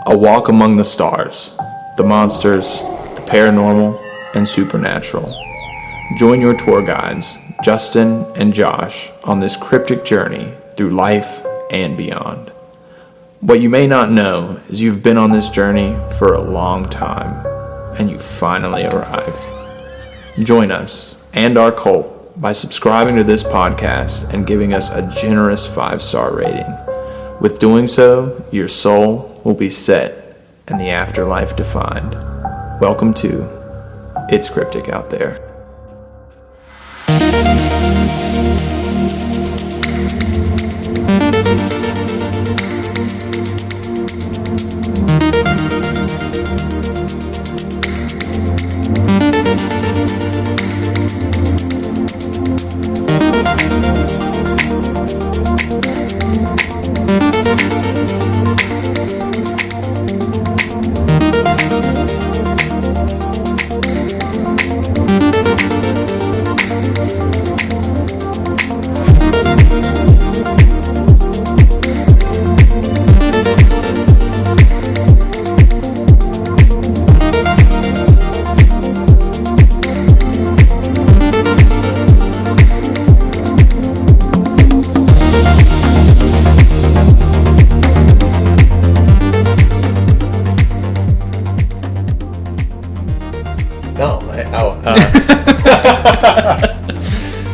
A walk among the stars, the monsters, the paranormal, and supernatural. Join your tour guides, Justin and Josh, on this cryptic journey through life and beyond. What you may not know is you've been on this journey for a long time, and you finally arrived. Join us and our cult by subscribing to this podcast and giving us a generous 5-star rating. With doing so, your soul will be set and the afterlife defined. Welcome to It's Cryptic Out There.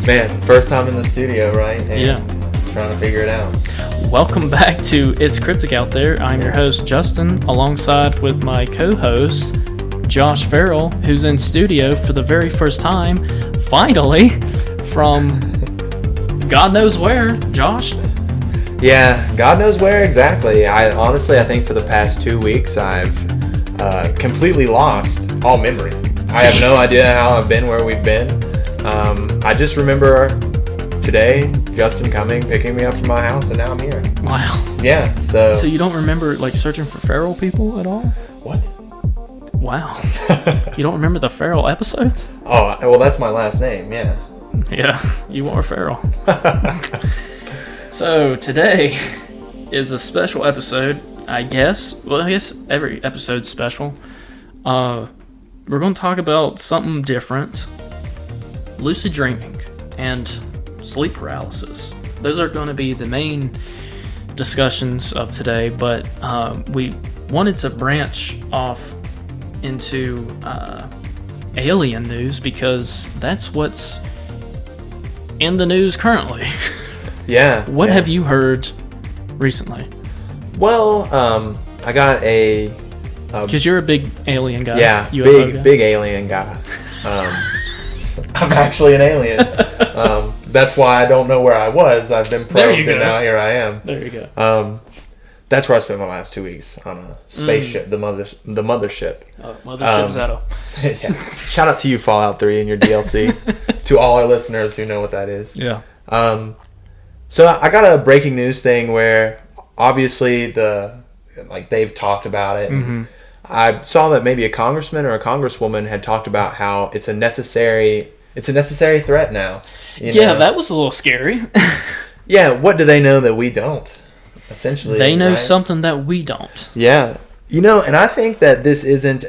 Man, first time in the studio, right? And yeah. Trying to figure it out. Welcome back to It's Cryptic Out There. I'm your host, Justin, alongside with my co-host, Josh Farrell, who's in studio for the very first time, finally, from God knows where. Josh? Yeah, God knows where exactly. I think for the past 2 weeks, I've completely lost all memory. I have no idea how I've been where we've been. I just remember today, Justin coming, picking me up from my house, and now I'm here. Wow. Yeah, so... So you don't remember, searching for feral people at all? What? Wow. You don't remember the feral episodes? Oh, well, that's my last name, yeah. Yeah, you are feral. So today is a special episode, I guess. Well, I guess every episode's special. We're going to talk about something different. Lucid Dreaming and sleep paralysis. Those are going to be the main discussions of today, but we wanted to branch off into alien news because that's what's in the news currently. Yeah. What have you heard recently? Well, I got a... Because you're a big alien guy. Yeah, UFO big alien guy. I'm actually an alien. That's why I don't know where I was. I've been probed, and now here I am. There you go. That's where I spent my last 2 weeks, on a spaceship, the mothership. Mothership Zeta. Yeah. Shout out to you, Fallout 3, and your DLC. To all our listeners who know what that is. Yeah. So I got a breaking news thing where obviously they've talked about it. Mm-hmm. I saw that maybe a congressman or a congresswoman had talked about how it's a necessary threat now. You know? That was a little scary. Yeah, what do they know that we don't? Essentially, they know right? something that we don't. Yeah, and I think that this isn't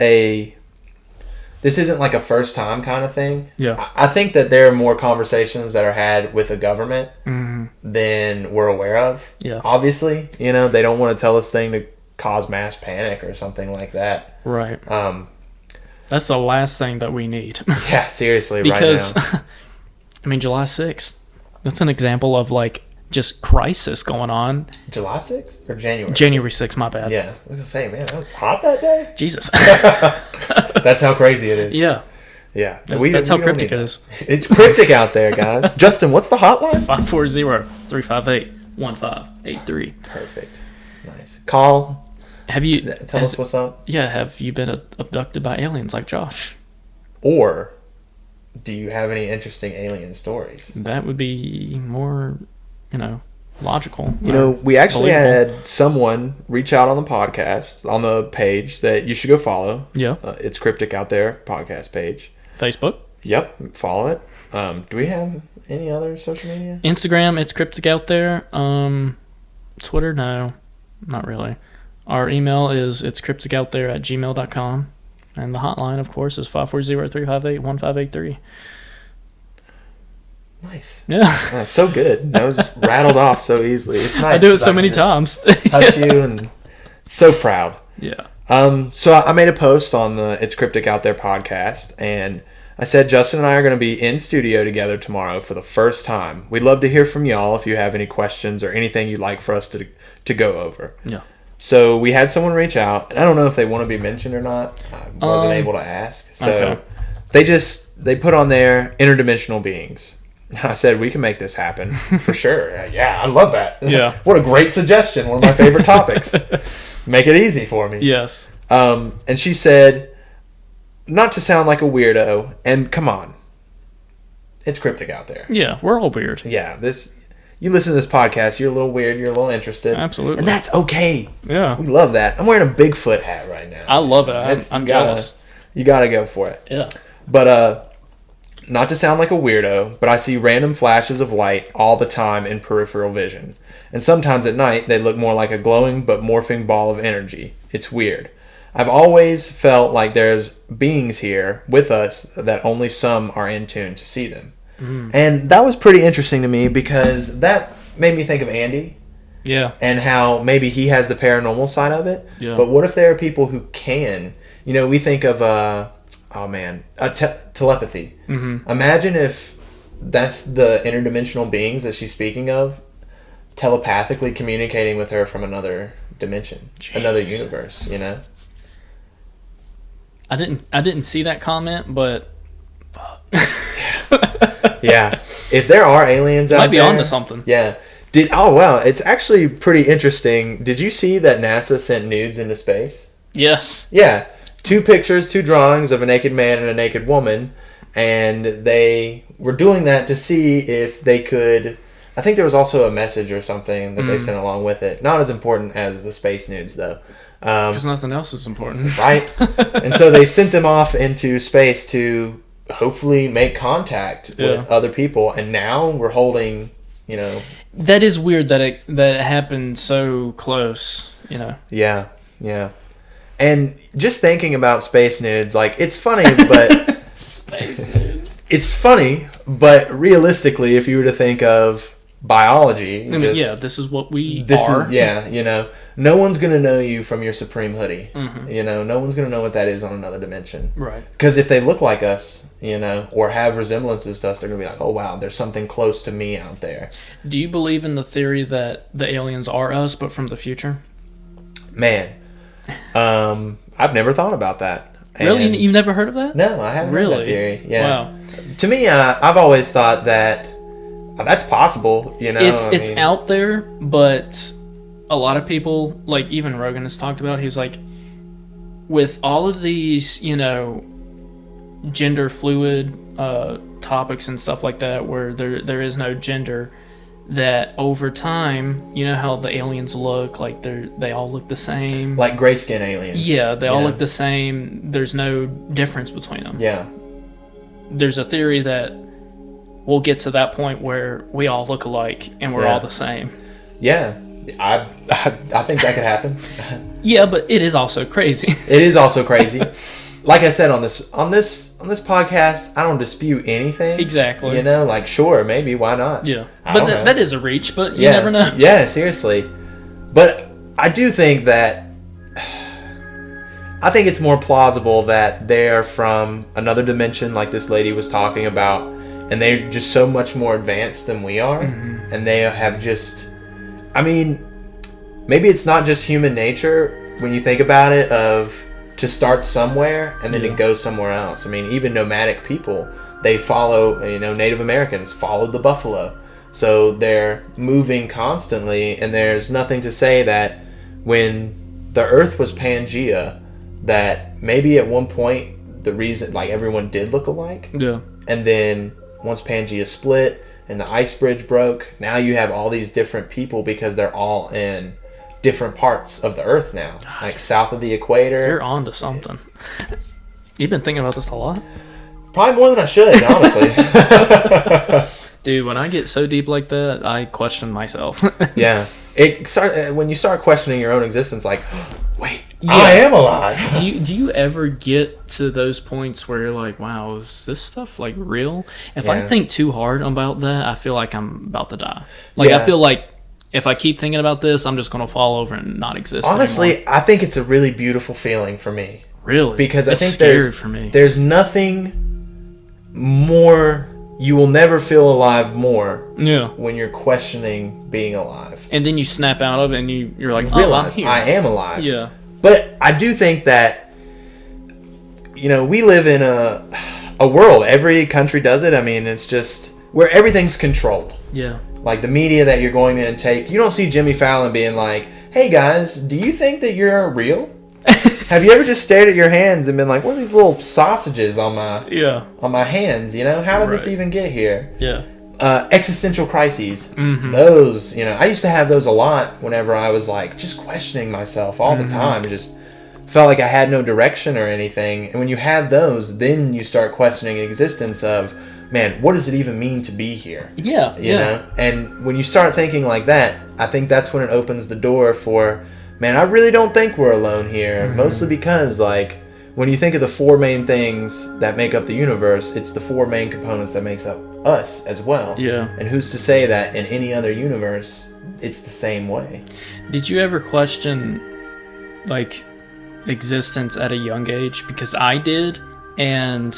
like a first time kind of thing. Yeah, I think that there are more conversations that are had with the government than we're aware of. Yeah, obviously, they don't want to tell this thing to cause mass panic or something like that. Right. That's the last thing that we need. Yeah, seriously, because, right now. I mean, July 6th, that's an example of just crisis going on. July 6th or January? January 6th, my bad. Yeah, I was going to say, man, it was hot that day. Jesus. That's how crazy it is. Yeah. Yeah. That's how cryptic it is. It's cryptic out there, guys. Justin, what's the hotline? 540-358-1583. Perfect. Nice. Call. Tell us what's up? Yeah, have you been abducted by aliens like Josh? Or do you have any interesting alien stories? That would be more, logical. We actually had someone reach out on the podcast, on the page that you should go follow. Yeah. It's Cryptic Out There podcast page. Facebook? Yep, follow it. Do we have any other social media? Instagram, it's Cryptic Out There. Twitter, no, not really. Our email is itscrypticoutthere@gmail.com. And the hotline, of course, is 540-358-1583. Nice. Yeah. So good. That was rattled off so easily. It's nice. I do it so many times. Touch you and so proud. Yeah. So I made a post on the It's Cryptic Out There podcast, and I said Justin and I are going to be in studio together tomorrow for the first time. We'd love to hear from y'all if you have any questions or anything you'd like for us to go over. Yeah. So we had someone reach out, and I don't know if they want to be mentioned or not. I wasn't able to ask. So they put on there Interdimensional Beings. I said, we can make this happen for sure. Yeah, I love that. Yeah. What a great suggestion. One of my favorite topics. Make it easy for me. Yes. And she said, not to sound like a weirdo, and come on, it's cryptic out there. Yeah, we're all weird. Yeah, you listen to this podcast, you're a little weird, you're a little interested. Absolutely. And that's okay. Yeah. We love that. I'm wearing a Bigfoot hat right now. I love it. I'm jealous. You gotta go for it. Yeah. But, not to sound like a weirdo, but I see random flashes of light all the time in peripheral vision. And sometimes at night, they look more like a glowing but morphing ball of energy. It's weird. I've always felt like there's beings here with us that only some are in tune to see them. And that was pretty interesting to me because that made me think of Andy. Yeah. And how maybe he has the paranormal side of it. Yeah. But what if there are people who can? You know, we think of, telepathy. Mm-hmm. Imagine if that's the interdimensional beings that she's speaking of, telepathically communicating with her from another dimension, another universe, you know? I didn't see that comment, but Yeah. If there are aliens out there, might be onto something. Yeah. Oh wow, it's actually pretty interesting. Did you see that NASA sent nudes into space? Yes. Yeah. 2 pictures, 2 drawings of a naked man and a naked woman, and they were doing that to see if they could. I think there was also a message or something that they sent along with it. Not as important as the space nudes, though. Because nothing else is important. Right? And so they sent them off into space to hopefully make contact with other people, and now we're holding, you know... That is weird that it happened so close, you know? Yeah, yeah. And just thinking about space nudes, like, it's funny, but... Space nudes. It's funny, but realistically, if you were to think of biology... this is what we are. You know, no one's going to know you from your Supreme hoodie. Mm-hmm. You know, no one's going to know what that is on another dimension. Right. Because if they look like us, you know, or have resemblances to us, they're going to be like, oh, wow, there's something close to me out there. Do you believe in the theory that the aliens are us, but from the future? Man, I've never thought about that. Really? You've never heard of that? No, I haven't heard that theory. Yeah. Wow. To me, I've always thought that that's possible, you know? It's out there, but a lot of people, like even Rogan has talked about, he's like, with all of these, you know, gender fluid topics and stuff like that, where there is no gender, that over time, you know how the aliens look, like they all look the same, like gray skin aliens. Yeah, they all look the same. There's no difference between them. Yeah. There's a theory that we'll get to that point where we all look alike and we're all the same. Yeah, I think that could happen. Yeah, but it is also crazy. It is also crazy. Like I said on this podcast, I don't dispute anything. Exactly. You know, like sure, maybe, why not? Yeah. But that is a reach, but you never know. Yeah, seriously. But I do think that it's more plausible that they're from another dimension, like this lady was talking about, and they're just so much more advanced than we are, and they have just, I mean, maybe it's not just human nature when you think about it, of to start somewhere and then to go somewhere else. I mean, even nomadic people, they follow, you know, Native Americans followed the buffalo. So they're moving constantly, and there's nothing to say that when the Earth was Pangea, that maybe at one point the reason, like, everyone did look alike. Yeah. And then once Pangea split and the ice bridge broke, now you have all these different people because they're all in different parts of the Earth now, like south of the equator. You're on to something. You've been thinking about this a lot? Probably more than I should, honestly. Dude, when I get so deep like that, I question myself. Yeah. when you start questioning your own existence, like, wait, Yeah. I am alive. Do you ever get to those points where you're like, wow, is this stuff like real? If I Yeah. think too hard about that, I feel like I'm about to die. Like, Yeah. I feel like if I keep thinking about this, I'm just going to fall over and not exist Honestly, anymore. I think it's a really beautiful feeling for me. Really? Because I It's think scary for me. there's nothing more, you will never feel alive more Yeah. when you're questioning being alive. And then you snap out of it and you're like, oh, I'm Realize here. I am alive. Yeah. But I do think that, we live in a world, every country does it. I mean, it's just where everything's controlled. Yeah. Like the media that you're going to intake, you don't see Jimmy Fallon being like, hey guys, do you think that you're real? Have you ever just stared at your hands and been like, what are these little sausages on my hands? How did this Right. even get here? Yeah. Existential crises. Mm-hmm. Those, I used to have those a lot whenever I was like just questioning myself all Mm-hmm. the time. It just felt like I had no direction or anything. And when you have those, then you start questioning the existence of, man, what does it even mean to be here? Yeah. You know? And when you start thinking like that, I think that's when it opens the door for, man, I really don't think we're alone here. Mm-hmm. Mostly because, like, when you think of the four main things that make up the universe, it's the four main components that makes up us as well. Yeah. And who's to say that in any other universe, it's the same way? Did you ever question, like, existence at a young age? Because I did, and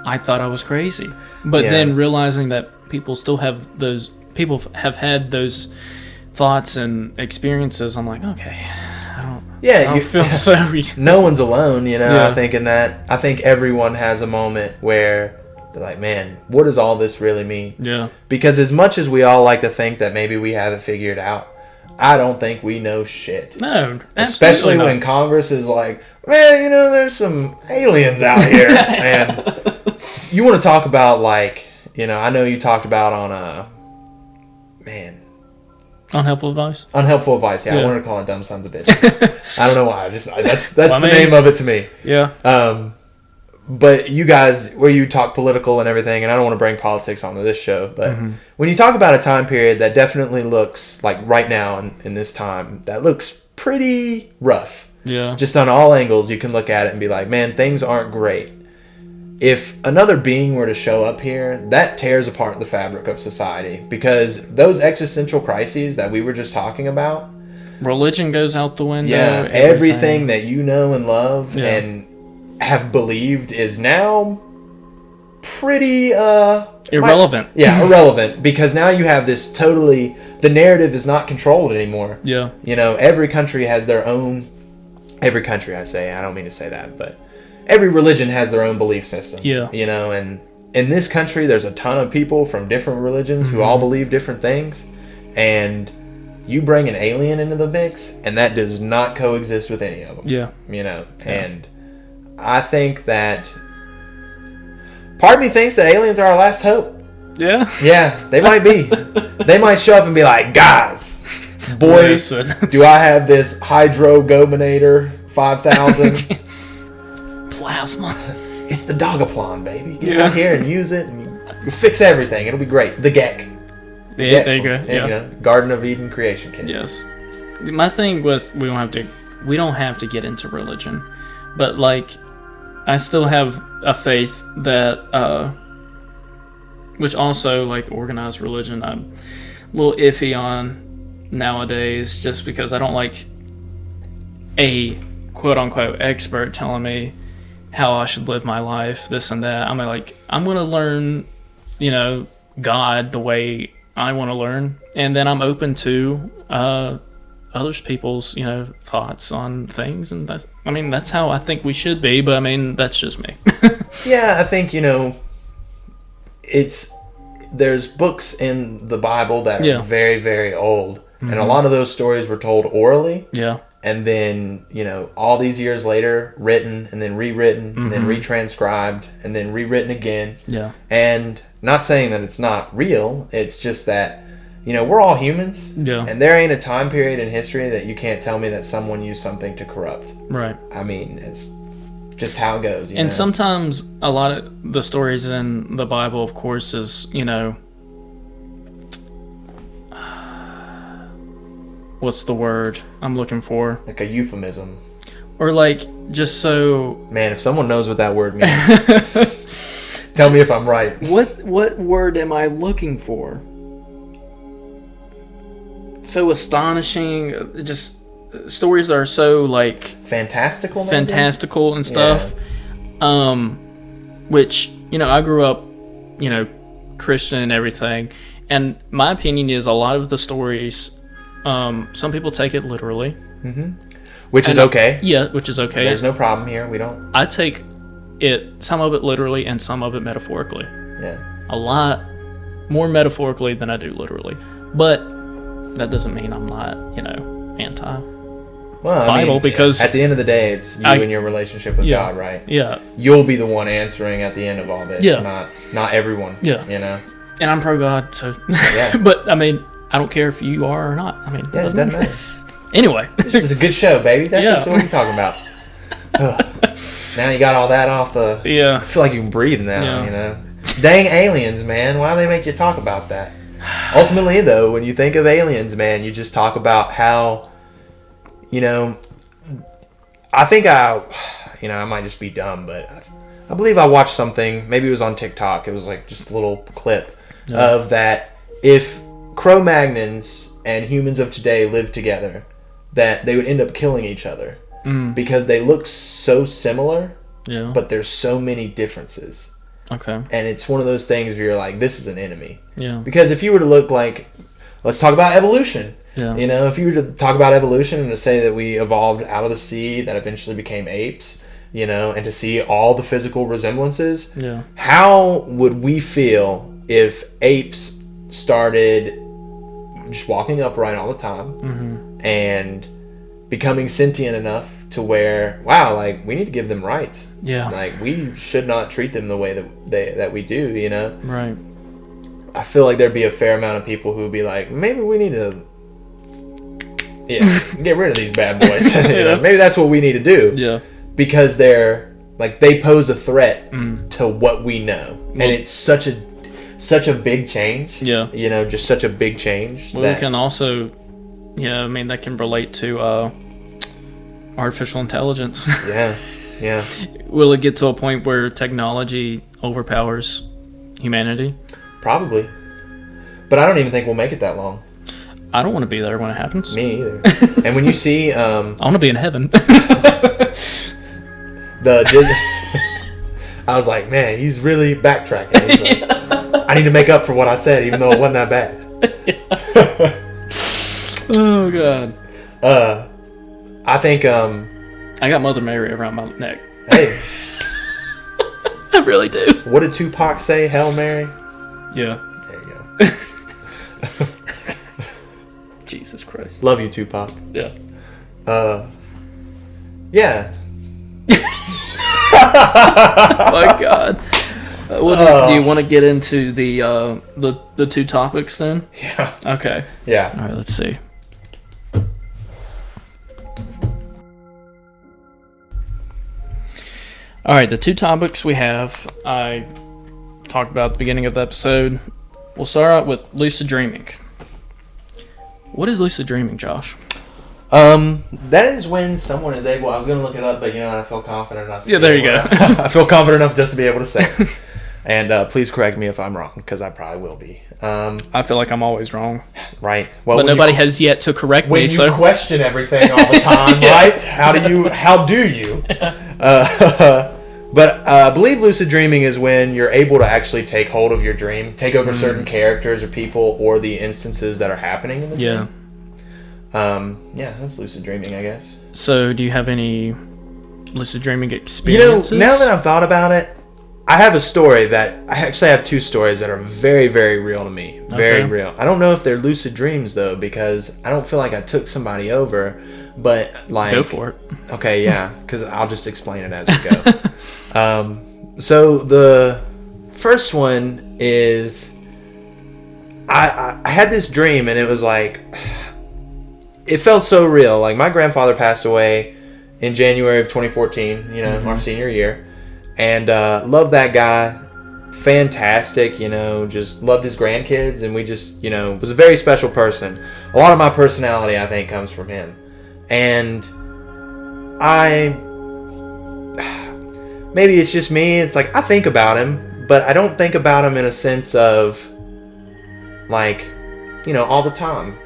I thought I was crazy. But Yeah. then realizing that people have had those thoughts and experiences, I'm like, okay, I Yeah, don't feel so... no one's alone, Yeah. I think in that. I think everyone has a moment where they're like, man, what does all this really mean? Yeah. Because as much as we all like to think that maybe we have it figured out, I don't think we know shit. No, Especially absolutely when not. Congress is like, man, there's some aliens out here. And you want to talk about, like, I know you talked about on, Unhelpful advice? Unhelpful Advice. Yeah, I Yeah. wanted to call it Dumb Sons of Bitches. I don't know why. That's the I mean- name of it to me. Yeah. But you guys, where you talk political and everything, and I don't want to bring politics onto this show, but when you talk about a time period that definitely looks like right now in this time, that looks pretty rough. Yeah. Just on all angles, you can look at it and be like, man, things aren't great. If another being were to show up here, that tears apart the fabric of society, because those existential crises that we were just talking about, Religion goes out the window. yeah, everything that you know and love Yeah. and have believed is now pretty Irrelevant. irrelevant, because now you have this totally, the narrative is not controlled anymore. Yeah. Every country has their own, every country, I say, I don't mean to say that, but every religion has their own belief system. Yeah. And in this country there's a ton of people from different religions who all believe different things, and you bring an alien into the mix and that does not coexist with any of them. Yeah. And I think that part of me thinks that aliens are our last hope. Yeah. Yeah, they might be. They might show up and be like, guys, boys, Listen. do I have this Hydro Gominator 5000? Plasma. It's the Dogaplan, baby. Get Yeah. out here and use it, and you fix everything. It'll be great. The Gek. Yeah, there you go. And, Yeah. Garden of Eden creation kit. Yes. My thing with we don't have to get into religion, but like I still have a faith that which also like organized religion I'm a little iffy on nowadays, just because I don't like a quote unquote expert telling me how I should live my life, this and that. I'm like, I'm gonna learn, God the way I want to learn, and then I'm open to other people's thoughts on things, and that's how I think we should be, but that's just me. Yeah, I think there's books in the Bible that are very, very old, and a lot of those stories were told orally. Yeah. And then, all these years later, written and then rewritten and then retranscribed and then rewritten again. Yeah. And not saying that it's not real, it's just that, we're all humans. Yeah. And there ain't a time period in history that you can't tell me that someone used something to corrupt. Right. It's just how it goes. And sometimes a lot of the stories in the Bible, of course, is, what's the word I'm looking for? Like a euphemism. Or like just so. Man, if someone knows what that word means, tell me if I'm right. What word am I looking for? So astonishing, just stories that are so like fantastical, maybe? fantastical and stuff. Yeah. Which, you know, I grew up, you know, Christian and everything, and my opinion is a lot of the stories, some people take it literally, which is okay. Yeah, which is okay. There's no problem here. We don't. I take some of it literally and some of it metaphorically. Yeah. A lot more metaphorically than I do literally, but that doesn't mean I'm not, you know, anti. Well, Bible, because at the end of the day, it's you and your relationship with God, right? Yeah. You'll be the one answering at the end of all this. Yeah. Not everyone. Yeah. You know. And I'm pro God, so. Yeah. But I mean, I don't care if you are or not. I mean, it doesn't matter. Anyway, this is a good show, baby. That's just what we're talking about. Now you got all that off the. Yeah. I feel like you can breathe now. You know. Dang aliens, man! Why do they make you talk about that? Ultimately, though, when you think of aliens, man, you just talk about how. You know, I think I might just be dumb, but I believe I watched something, maybe it was on TikTok, it was like just a little clip of that if Cro-Magnons and humans of today lived together, that they would end up killing each other because they look so similar, but there's so many differences. Okay. And it's one of those things where you're like, this is an enemy. Yeah. Because if you were to look like, let's talk about evolution. Yeah. You know, if you were to talk about evolution and to say that we evolved out of the sea that eventually became apes, you know, and to see all the physical resemblances, how would we feel if apes started just walking upright all the time and becoming sentient enough to where, wow, like, we need to give them rights. Yeah. Like, we should not treat them the way that we do, you know? Right. I feel like there'd be a fair amount of people who would be like, maybe we need to get rid of these bad boys. You know, maybe that's what we need to do. Yeah. Because they're like, they pose a threat to what we know. Well, and it's such a big change. Yeah. You know, just such a big change. Well, we can also, I mean, that can relate to artificial intelligence. Yeah. Yeah. Will it get to a point where technology overpowers humanity? Probably. But I don't even think we'll make it that long. I don't want to be there when it happens. Me either. And when you see... I want to be in heaven. I was like, man, he's really backtracking. He's like, I need to make up for what I said, even though it wasn't that bad. Oh, God. I think... I got Mother Mary around my neck. Hey. I really do. What did Tupac say? Hail Mary? Yeah. There you go. Jesus Christ. Love you, Tupac. Yeah. Yeah. My God. Well, do you want to get into the two topics then? Yeah. Okay. Yeah. All right, let's see. All right, the two topics we have, I talked about at the beginning of the episode. We'll start out with lucid dreaming. What is lucid dreaming, Josh? That is when someone is able... I was going to look it up, but you know what? I feel confident enough. Yeah, there you go. I feel confident enough just to be able to say it. And please correct me if I'm wrong, because I probably will be. I feel like I'm always wrong. Right. Well, but nobody has yet to correct me. When you question everything all the time, right? How do you? But I believe lucid dreaming is when you're able to actually take hold of your dream, take over certain characters or people or the instances that are happening in the dream. Yeah, that's lucid dreaming, I guess. So, do you have any lucid dreaming experiences? You know, now that I've thought about it, I have a story that... I actually have two stories that are very, very real to me. Very real. I don't know if they're lucid dreams, though, because I don't feel like I took somebody over, but like... Go for it. Okay, yeah, because I'll just explain it as we go. So the first one is... I had this dream, and it was like... It felt so real. Like, my grandfather passed away in January of 2014, our senior year. And loved that guy. fantastic, just loved his grandkids, and we just, was a very special person. A lot of my personality, I think, comes from him. And maybe it's just me, it's like, I think about him, but I don't think about him in a sense of, like, all the time,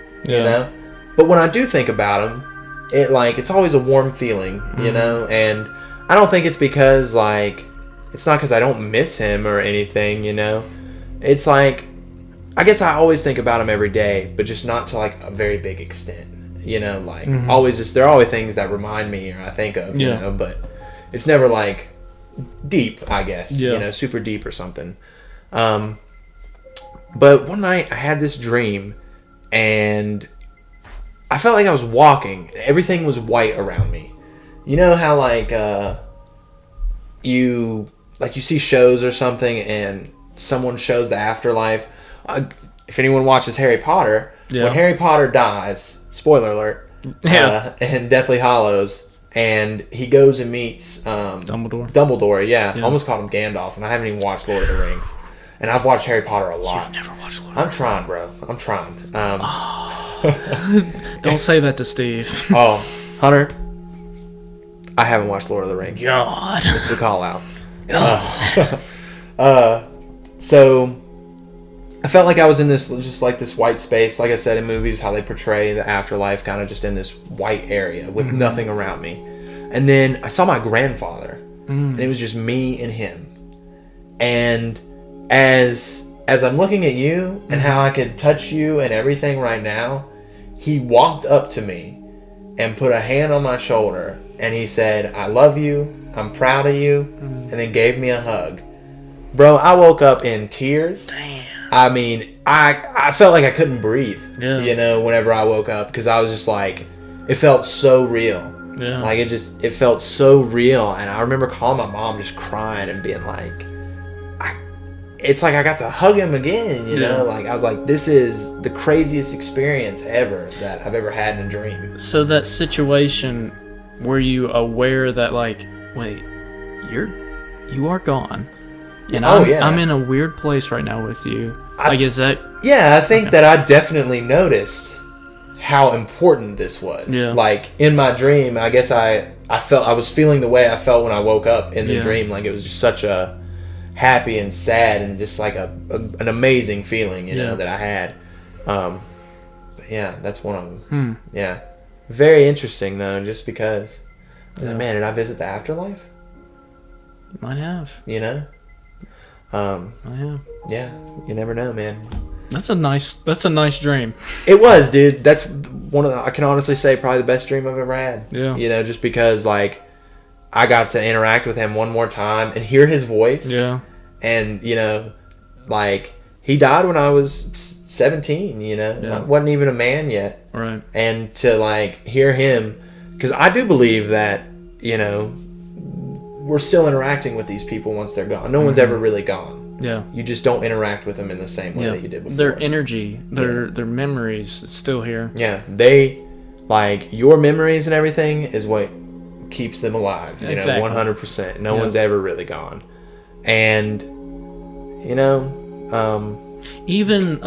But when I do think about him, it's always a warm feeling, and I don't think it's because, like, it's not because I don't miss him or anything, It's like, I guess I always think about him every day, but just not to, like, a very big extent, always just, there are always things that remind me or I think of, but it's never, like, deep, I guess, super deep or something. But one night I had this dream, and I felt like I was walking. Everything was white around me. You know how, like, you see shows or something and someone shows the afterlife. If anyone watches Harry Potter, when Harry Potter dies, spoiler alert, in Deathly Hallows, and he goes and meets Dumbledore, yeah. Almost called him Gandalf, and I haven't even watched Lord of the Rings. And I've watched Harry Potter a lot. You've never watched Lord of the Rings? I'm trying, bro. I'm trying. Don't say that to Steve. Oh, Hunter, I haven't watched Lord of the Rings. God. It's a call out. So I felt like I was in this, just like this white space, like I said in movies, how they portray the afterlife, kind of just in this white area with nothing around me. And then I saw my grandfather, and it was just me and him. And as I'm looking at you and how I could touch you and everything right now, he walked up to me and put a hand on my shoulder, and he said, "I love you, I'm proud of you," and then gave me a hug. Bro, I woke up in tears. Damn. I mean, I felt like I couldn't breathe, Yeah. Whenever I woke up, because I was just like, it felt so real. Yeah. Like, it felt so real. And I remember calling my mom, just crying and being like, it's like I got to hug him again, Like, I was like, this is the craziest experience ever that I've ever had in a dream. So that situation, were you aware that, like, wait, you are gone? And I'm in a weird place right now with you. Is that... Yeah, I think that I definitely noticed how important this was. Yeah. Like, in my dream, I guess I felt, I was feeling the way I felt when I woke up in the dream. Like, it was just such a happy and sad and just like an amazing feeling, that I had. But yeah, that's one of them. Yeah. Very interesting, though, just because, man, did I visit the afterlife? Might have. I have. Yeah, you never know, man. That's a nice dream. It was, dude. That's one of the, I can honestly say, probably the best dream I've ever had. Yeah. Just because, like, I got to interact with him one more time and hear his voice. Yeah. And, like, he died when I was 17, I wasn't even a man yet. Right. And to, like, hear him, because I do believe that, we're still interacting with these people once they're gone. No one's ever really gone. Yeah. You just don't interact with them in the same way that you did before. Their energy, their memories, it's still here. Yeah. They, like, your memories and everything is what keeps them alive. Exactly. 100%. No one's ever really gone. And, even,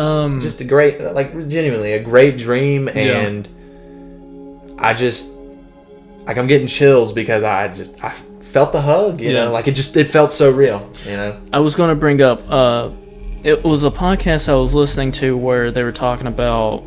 just a great, like, genuinely a great dream. And I just, like, I'm getting chills because I felt the hug, like, it felt so real, I was going to bring up, it was a podcast I was listening to where they were talking about,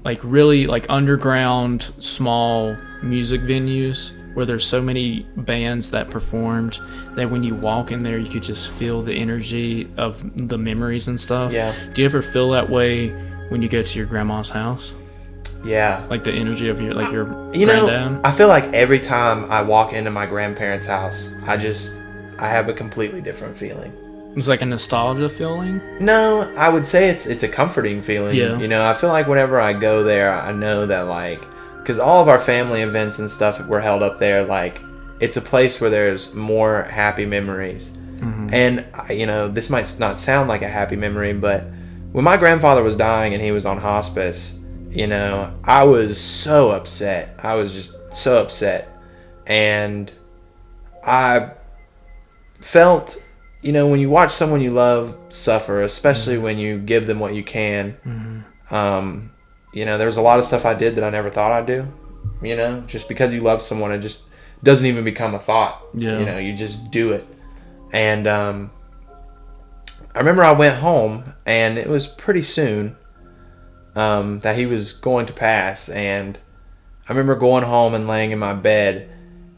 like, really, like, underground, small music venues where there's so many bands that performed that when you walk in there, you could just feel the energy of the memories and stuff. Yeah. Do you ever feel that way when you go to your grandma's house? Yeah. Like the energy of your granddad? I feel like every time I walk into my grandparents' house, I have a completely different feeling. It's like a nostalgia feeling? No, I would say it's a comforting feeling. Yeah. I feel like whenever I go there, I know that, like, because all of our family events and stuff were held up there, like, it's a place where there's more happy memories. And, this might not sound like a happy memory, but when my grandfather was dying and he was on hospice, I was so upset. I was just so upset. And I felt, when you watch someone you love suffer, especially when you give them what you can, there was a lot of stuff I did that I never thought I'd do. Just because you love someone, it just doesn't even become a thought. Yeah. You just do it. And I remember I went home, and it was pretty soon that he was going to pass. And I remember going home and laying in my bed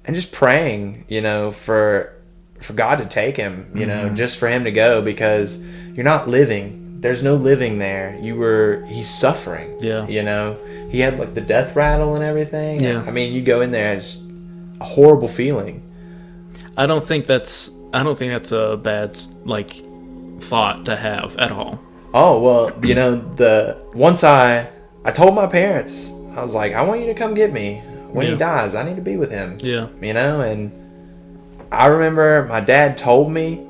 and just praying, for God to take him, just for him to go, because you're not living. There's no living there. He's suffering. Yeah. He had like the death rattle and everything. Yeah. I mean, you go in there, it's a horrible feeling. I don't think that's a bad thought to have at all. Oh, well, once I told my parents, I was like, I want you to come get me when he dies. I need to be with him. Yeah. And I remember my dad told me,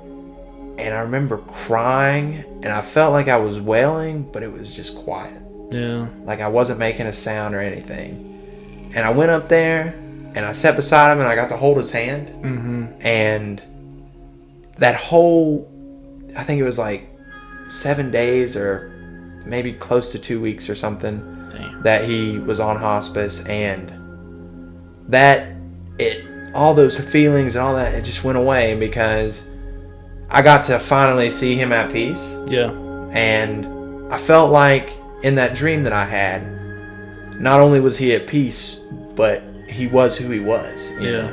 and I remember crying, and I felt like I was wailing, but it was just quiet. Yeah. Like I wasn't making a sound or anything. And I went up there, and I sat beside him, and I got to hold his hand. And that whole, I think it was like 7 days or maybe close to 2 weeks or something. Damn. That he was on hospice, and all those feelings and all that, it just went away because I got to finally see him at peace. Yeah. And I felt like in that dream that I had, not only was he at peace, but he was who he was. You know?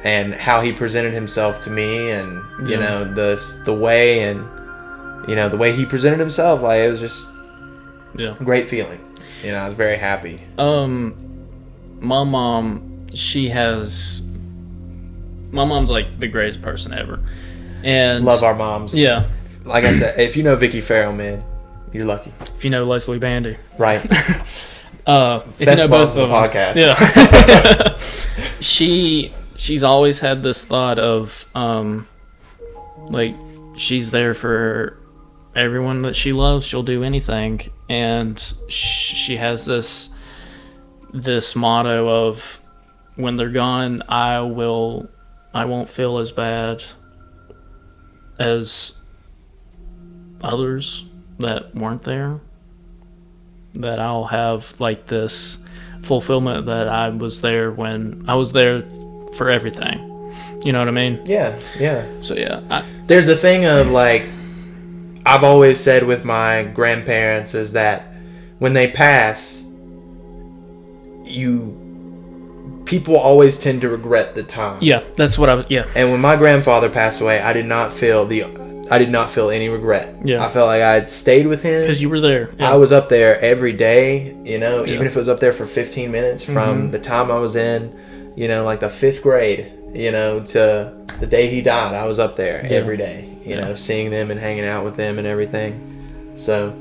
And how he presented himself to me, and the way, and the way he presented himself, like it was just a great feeling. I was very happy. My mom, my mom's like the greatest person ever, and love our moms. Yeah. Like I said, if you know Vicky Farrell, man, you're lucky. If you know Leslie Bandy, right? if Best you know both of of the them, podcast. Yeah. She's always had this thought of she's there for everyone that she loves. She'll do anything, and she has this motto of, when they're gone, I won't feel as bad as others that weren't there. That I'll have like this fulfillment that I was there when I was there for everything. You know what I mean? Yeah. So yeah. There's a thing of like, I've always said with my grandparents is that when they pass, people always tend to regret the time. Yeah, that's what And when my grandfather passed away, I did not feel any regret. Yeah. I felt like I had stayed with him. Because you were there. Yeah. I was up there every day, even if it was up there for 15 minutes from the time I was in, like the 5th grade, to the day he died. I was up there every day, seeing them and hanging out with them and everything. So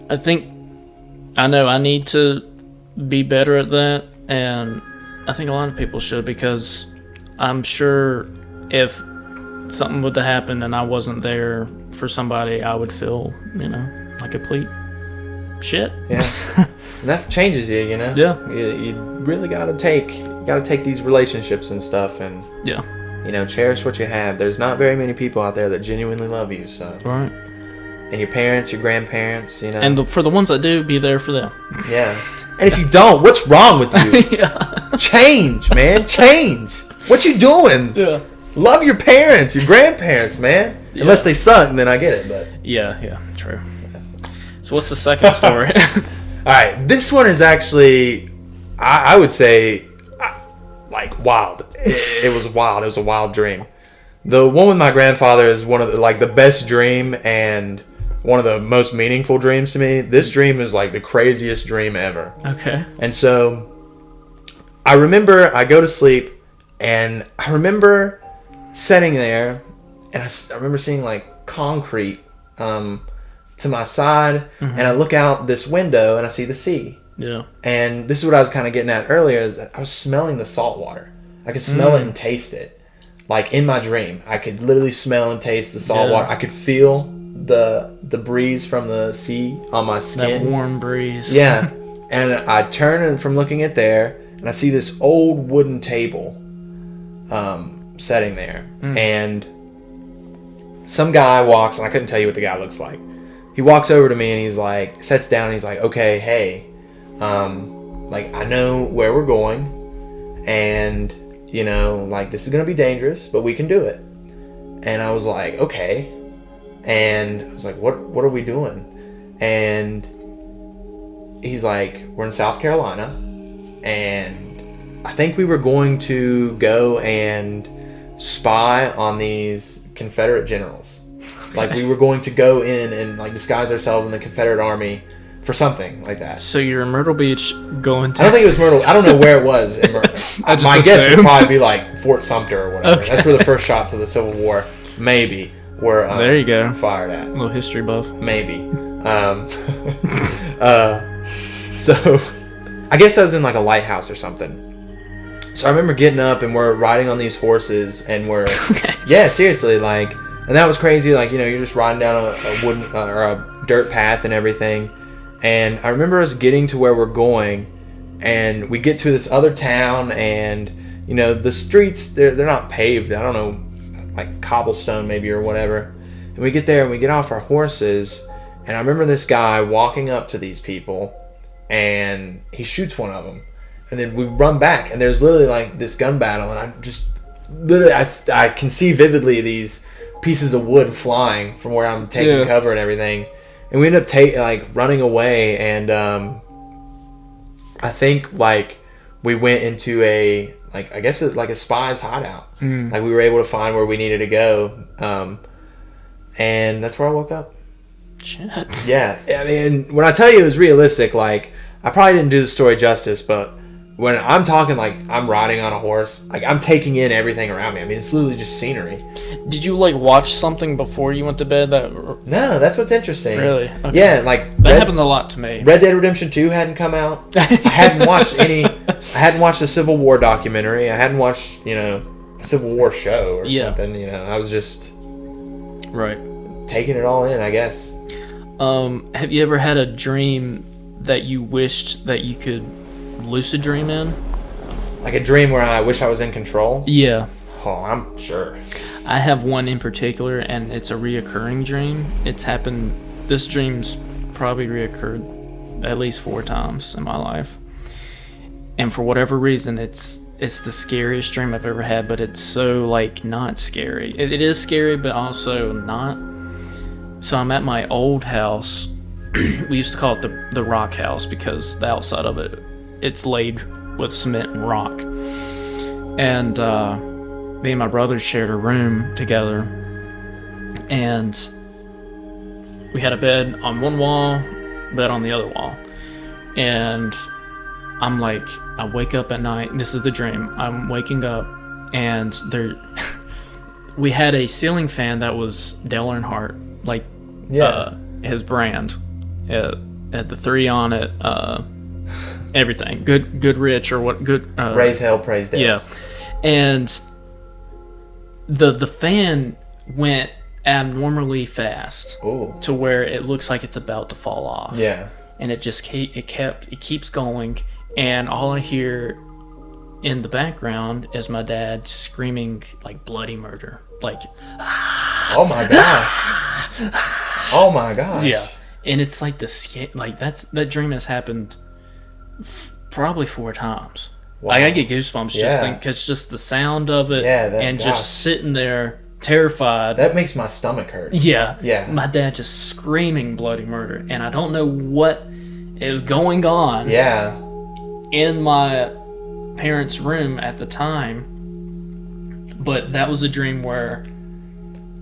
I know I need to be better at that, and I think a lot of people should, because I'm sure if something would have happened and I wasn't there for somebody, I would feel, like complete shit. Yeah. And that changes you, Yeah. You really gotta take these relationships and stuff, and cherish what you have. There's not very many people out there that genuinely love you, so. Right. And your parents, your grandparents, And for the ones that do, be there for them. Yeah. And if you don't, what's wrong with you? Change, man. Change. What you doing? Yeah. Love your parents, your grandparents, man. Yeah. Unless they suck, then I get it. But yeah, true. So what's the second story? All right, this one is actually, I would say, like wild. It was wild. It was a wild dream. The one with my grandfather is one of the best dream and one of the most meaningful dreams to me. This dream is like the craziest dream ever. Okay. And so I remember I go to sleep, and I remember sitting there, and I remember seeing like concrete to my side, and I look out this window and I see the sea. Yeah. And this is what I was kind of getting at earlier, is that I was smelling the salt water. I could smell it and taste it. Like in my dream, I could literally smell and taste the salt water. I could feel the breeze from the sea on my skin. That warm breeze. Yeah. And I turn from looking at there, and I see this old wooden table sitting there. And some guy walks, and I couldn't tell you what the guy looks like. He walks over to me and he's like, sits down and he's like, okay, hey, like, I know where we're going, and, you know, like, this is going to be dangerous, but we can do it. And I was like, okay. And I was like, what are we doing? And he's like, we're in South Carolina, and I think we were going to go and spy on these Confederate generals. Like, we were going to go in and, like, disguise ourselves in the Confederate Army for something like that. So you're in Myrtle Beach going to... I don't think it was Myrtle. I don't know where it was. My guess would probably be, like, Fort Sumter or whatever. Okay. That's where the first shots of the Civil War, maybe, were there you go. Fired at. A little history buff. Maybe. So, I guess I was in, like, a lighthouse or something. So I remember getting up and we're riding on these horses and we're... Okay. Yeah, seriously, like... And that was crazy, like, you know, you're just riding down a wooden or a dirt path and everything. And I remember us getting to where we're going, and we get to this other town, and, you know, the streets, they're not paved. I don't know, like cobblestone maybe or whatever. And we get there and we get off our horses, and I remember this guy walking up to these people, and he shoots one of them. And then we run back, and there's literally, like, this gun battle, and I can see vividly these pieces of wood flying from where I'm taking cover and everything, and we end up running away, and I think, like, we went into a, like, I guess it's like a spy's hideout. Like, we were able to find where we needed to go, and that's where I woke up. Shit. Yeah, I mean, when I tell you it was realistic, like, I probably didn't do the story justice, but when I'm talking, like, I'm riding on a horse, like, I'm taking in everything around me. I mean, it's literally just scenery. Did you, like, watch something before you went to bed? No, that's what's interesting. Really? Okay. Yeah, like... That happens a lot to me. Red Dead Redemption 2 hadn't come out. I hadn't watched a Civil War documentary. I hadn't watched, you know, a Civil War show or something, you know. I was just... Right. Taking it all in, I guess. Have you ever had a dream that you wished that you could lucid dream in? Like a dream where I wish I was in control? Yeah. Oh, I'm sure. I have one in particular, and it's a reoccurring dream. It's happened... This dream's probably reoccurred at least 4 times in my life. And for whatever reason, it's the scariest dream I've ever had, but it's so, like, not scary. It is scary, but also not. So I'm at my old house. We used to call it the rock house because the outside of it, it's laid with cement and rock. And me and my brother shared a room together, and we had a bed on one wall, bed on the other wall. And I'm like, I wake up at night, and this is the dream. I'm waking up, and we had a ceiling fan that was Dale Earnhardt, like, his brand. It had the 3 on it, everything. Good rich, or what, good... Raise hell, praise Dale. Yeah. And the fan went abnormally fast. Ooh. To where it looks like it's about to fall off. Yeah. And it just keeps going, and all I hear in the background is my dad screaming, like, bloody murder, like, oh my gosh. Oh my gosh. Yeah. And it's like that dream has happened probably 4 times. Wow. I get goosebumps just think, because just the sound of it, just sitting there terrified. That makes my stomach hurt. Yeah. Yeah. My dad just screaming bloody murder, and I don't know what is going on. Yeah. In my parents' room at the time, but that was a dream where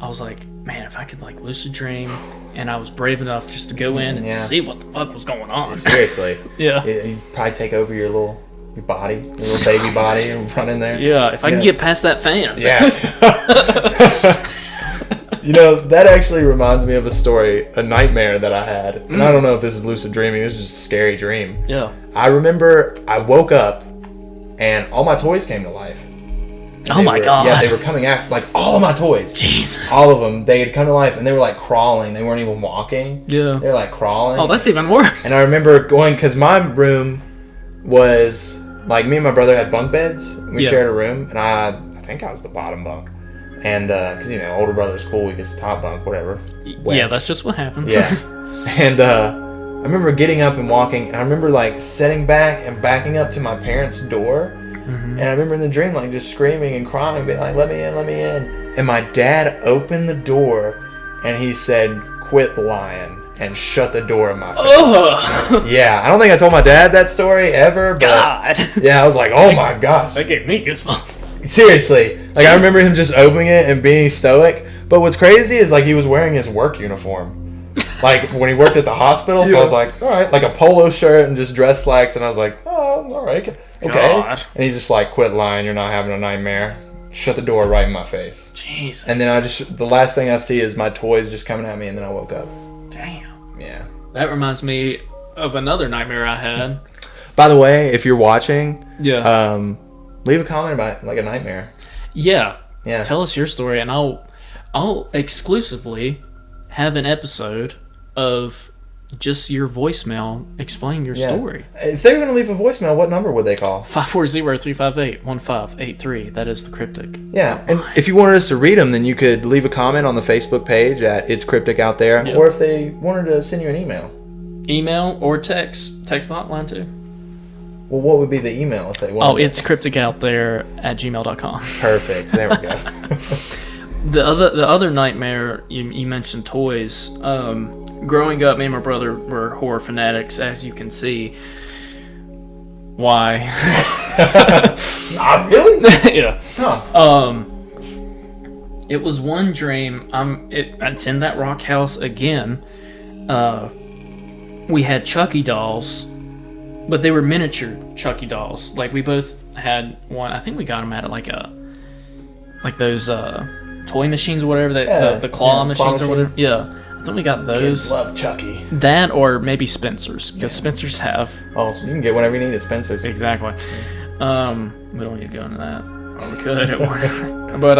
I was like, man, if I could, like, lucid dream, and I was brave enough just to go in and see what the fuck was going on. Seriously. Yeah. You'd probably take over your body, your little baby body, and run in there. Yeah, if I can get past that fan. Yes. You know, that actually reminds me of a story, a nightmare that I had. And I don't know if this is lucid dreaming. This is just a scary dream. Yeah. I remember I woke up and all my toys came to life. Oh my God. Yeah, they were coming after, like, all of my toys. Jesus. All of them. They had come to life, and they were, like, crawling. They weren't even walking. Yeah. They were, like, crawling. Oh, that's even worse. And I remember going, because my room was, like, me and my brother had bunk beds. We shared a room, and I think I was the bottom bunk. And, because, older brother's cool, he gets the top bunk, whatever. Yeah, West. that's just what happens. Yeah. And, I remember getting up and walking, and I remember, sitting back and backing up to my parents' door. And I remember in the dream, just screaming and crying, being like, let me in, let me in. And my dad opened the door, and he said, quit lying, and shut the door in my face. Ugh. Yeah, I don't think I told my dad that story ever, but... God! Yeah, I was like, oh my gosh. That gave me goosebumps. Seriously. I remember him just opening it and being stoic. But what's crazy is, he was wearing his work uniform. When he worked at the hospital, so I was like, all right, a polo shirt and just dress slacks, and I was like, oh, all right, okay. God. And he's just like, quit lying, you're not having a nightmare. Shut the door right in my face. Jesus. And then the last thing I see is my toys just coming at me, and then I woke up. Damn. Yeah. That reminds me of another nightmare I had. By the way, if you're watching, yeah, leave a comment about a nightmare. Yeah. Yeah. Tell us your story, and I'll exclusively have an episode of just your voicemail explaining your story. If they were going to leave a voicemail, what number would they call? 540-358-1583. That is the Cryptic. Yeah, and if you wanted us to read them, then you could leave a comment on the Facebook page at itscrypticoutthere, Yep. or if they wanted to send you an email. Email or text. Text the hotline too. Well, what would be the email if they wanted? Oh, it's crypticoutthere@gmail.com. Perfect. There we go. The other nightmare, you mentioned toys. Growing up, me and my brother were horror fanatics, as you can see. Why? Not really? Yeah. Huh. It was one dream. It's in that rock house again. We had Chucky dolls, but they were miniature Chucky dolls. We both had one. I think we got them at those toy machines or whatever. The claw machines or whatever. Yeah. I think we got those. Kids love Chucky. That or maybe Spencer's, because Spencer's have. Oh, so you can get whatever you need at Spencer's. Exactly. We don't need to go into that. Or we could at work. But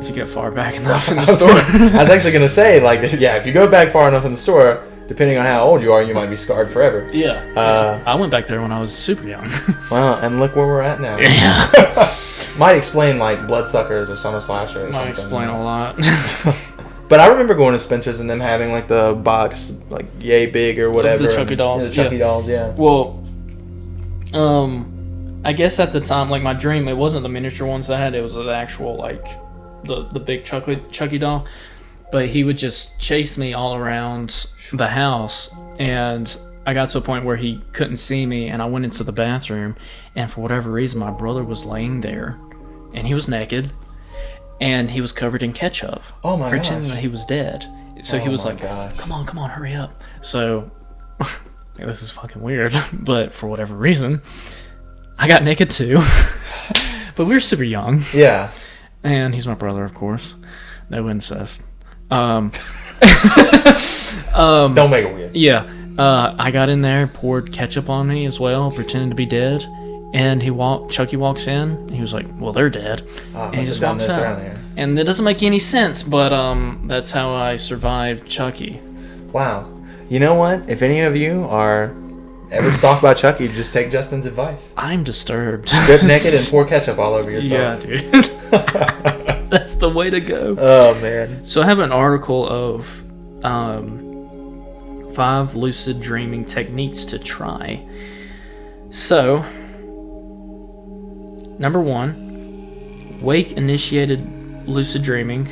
if you get far back enough in the store. I was actually going to say, if you go back far enough in the store, depending on how old you are, you might be scarred forever. Yeah. I went back there when I was super young. Wow, and look where we're at now. Yeah. Might explain Bloodsuckers or Summer Slasher or something. Might explain a lot. But I remember going to Spencer's and them having the box yay big or whatever. The Chucky dolls. Yeah, the Chucky dolls, yeah. Well, I guess at the time, my dream, it wasn't the miniature ones that I had. It was the actual the big Chucky doll. But he would just chase me all around the house, and I got to a point where he couldn't see me, and I went into the bathroom, and for whatever reason, my brother was laying there, and he was naked. And he was covered in ketchup. Oh my pretending gosh. that he was dead. So he was like, gosh. come on, hurry up. So, this is fucking weird. But for whatever reason, I got naked too. But we were super young. Yeah. And he's my brother, of course. No incest. Don't make it weird. Yeah. I got in there, poured ketchup on me as well, pretending to be dead. And Chucky walks in, and he was like, well, they're dead. Oh, and he just walks out. Earlier. And it doesn't make any sense, but that's how I survived Chucky. Wow. You know what? If any of you are ever stalked by Chucky, just take Justin's advice. I'm disturbed. Strip naked and pour ketchup all over yourself. Yeah, dude. That's the way to go. Oh, man. So I have an article of 5 lucid dreaming techniques to try. So... Number 1, wake-initiated lucid dreaming.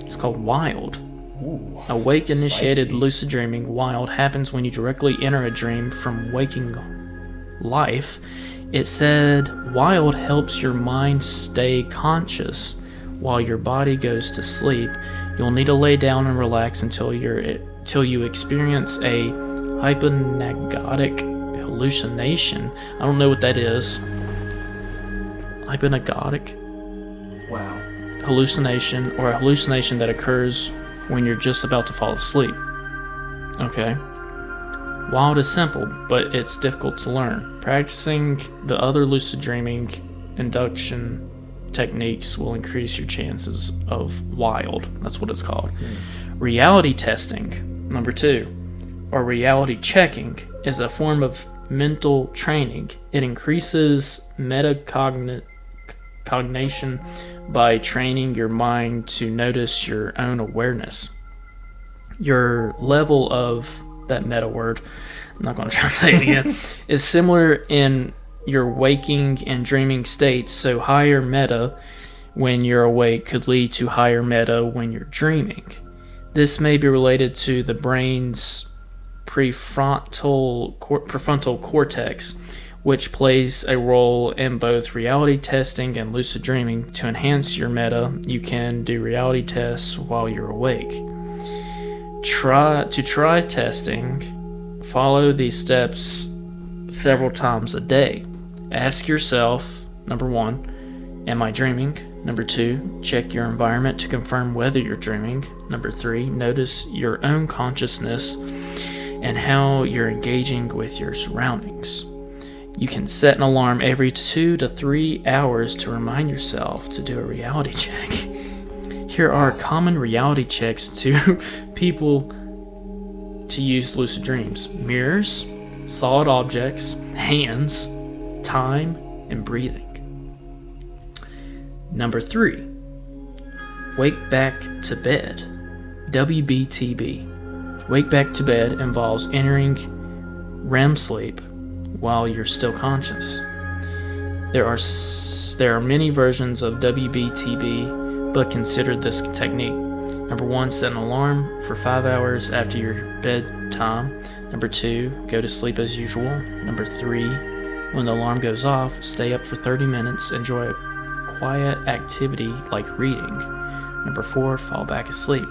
It's called wild. Ooh, a wake-initiated spicy. lucid dreaming wild happens when you directly enter a dream from waking life. It said wild helps your mind stay conscious while your body goes to sleep. You'll need to lay down and relax until you experience a hypnagogic hallucination. I don't know what that is. Hypnagogic hallucination, or a hallucination that occurs when you're just about to fall asleep. Okay. Wild is simple, but it's difficult to learn. Practicing the other lucid dreaming induction techniques will increase your chances of wild. That's what it's called. Reality testing, number 2, or reality checking, is a form of mental training. It increases cognition by training your mind to notice your own awareness. Your level of that meta word, I'm not going to try to say it again, is similar in your waking and dreaming states, so higher meta when you're awake could lead to higher meta when you're dreaming. This may be related to the brain's prefrontal cortex, which plays a role in both reality testing and lucid dreaming. To enhance your meta, you can do reality tests while you're awake. To try testing, follow these steps several times a day. Ask yourself, number 1, am I dreaming? Number 2, check your environment to confirm whether you're dreaming. Number 3, notice your own consciousness and how you're engaging with your surroundings. You can set an alarm every 2 to 3 hours to remind yourself to do a reality check. Here are common reality checks to people to use lucid dreams: mirrors, solid objects, hands, time, and breathing. Number 3, wake back to bed. WBTB. Wake back to bed involves entering REM sleep while you're still conscious. There are many versions of WBTB, but consider this technique. Number 1, set an alarm for 5 hours after your bedtime. Number 2, go to sleep as usual. Number 3, when the alarm goes off, stay up for 30 minutes, enjoy a quiet activity like reading. Number 4, fall back asleep.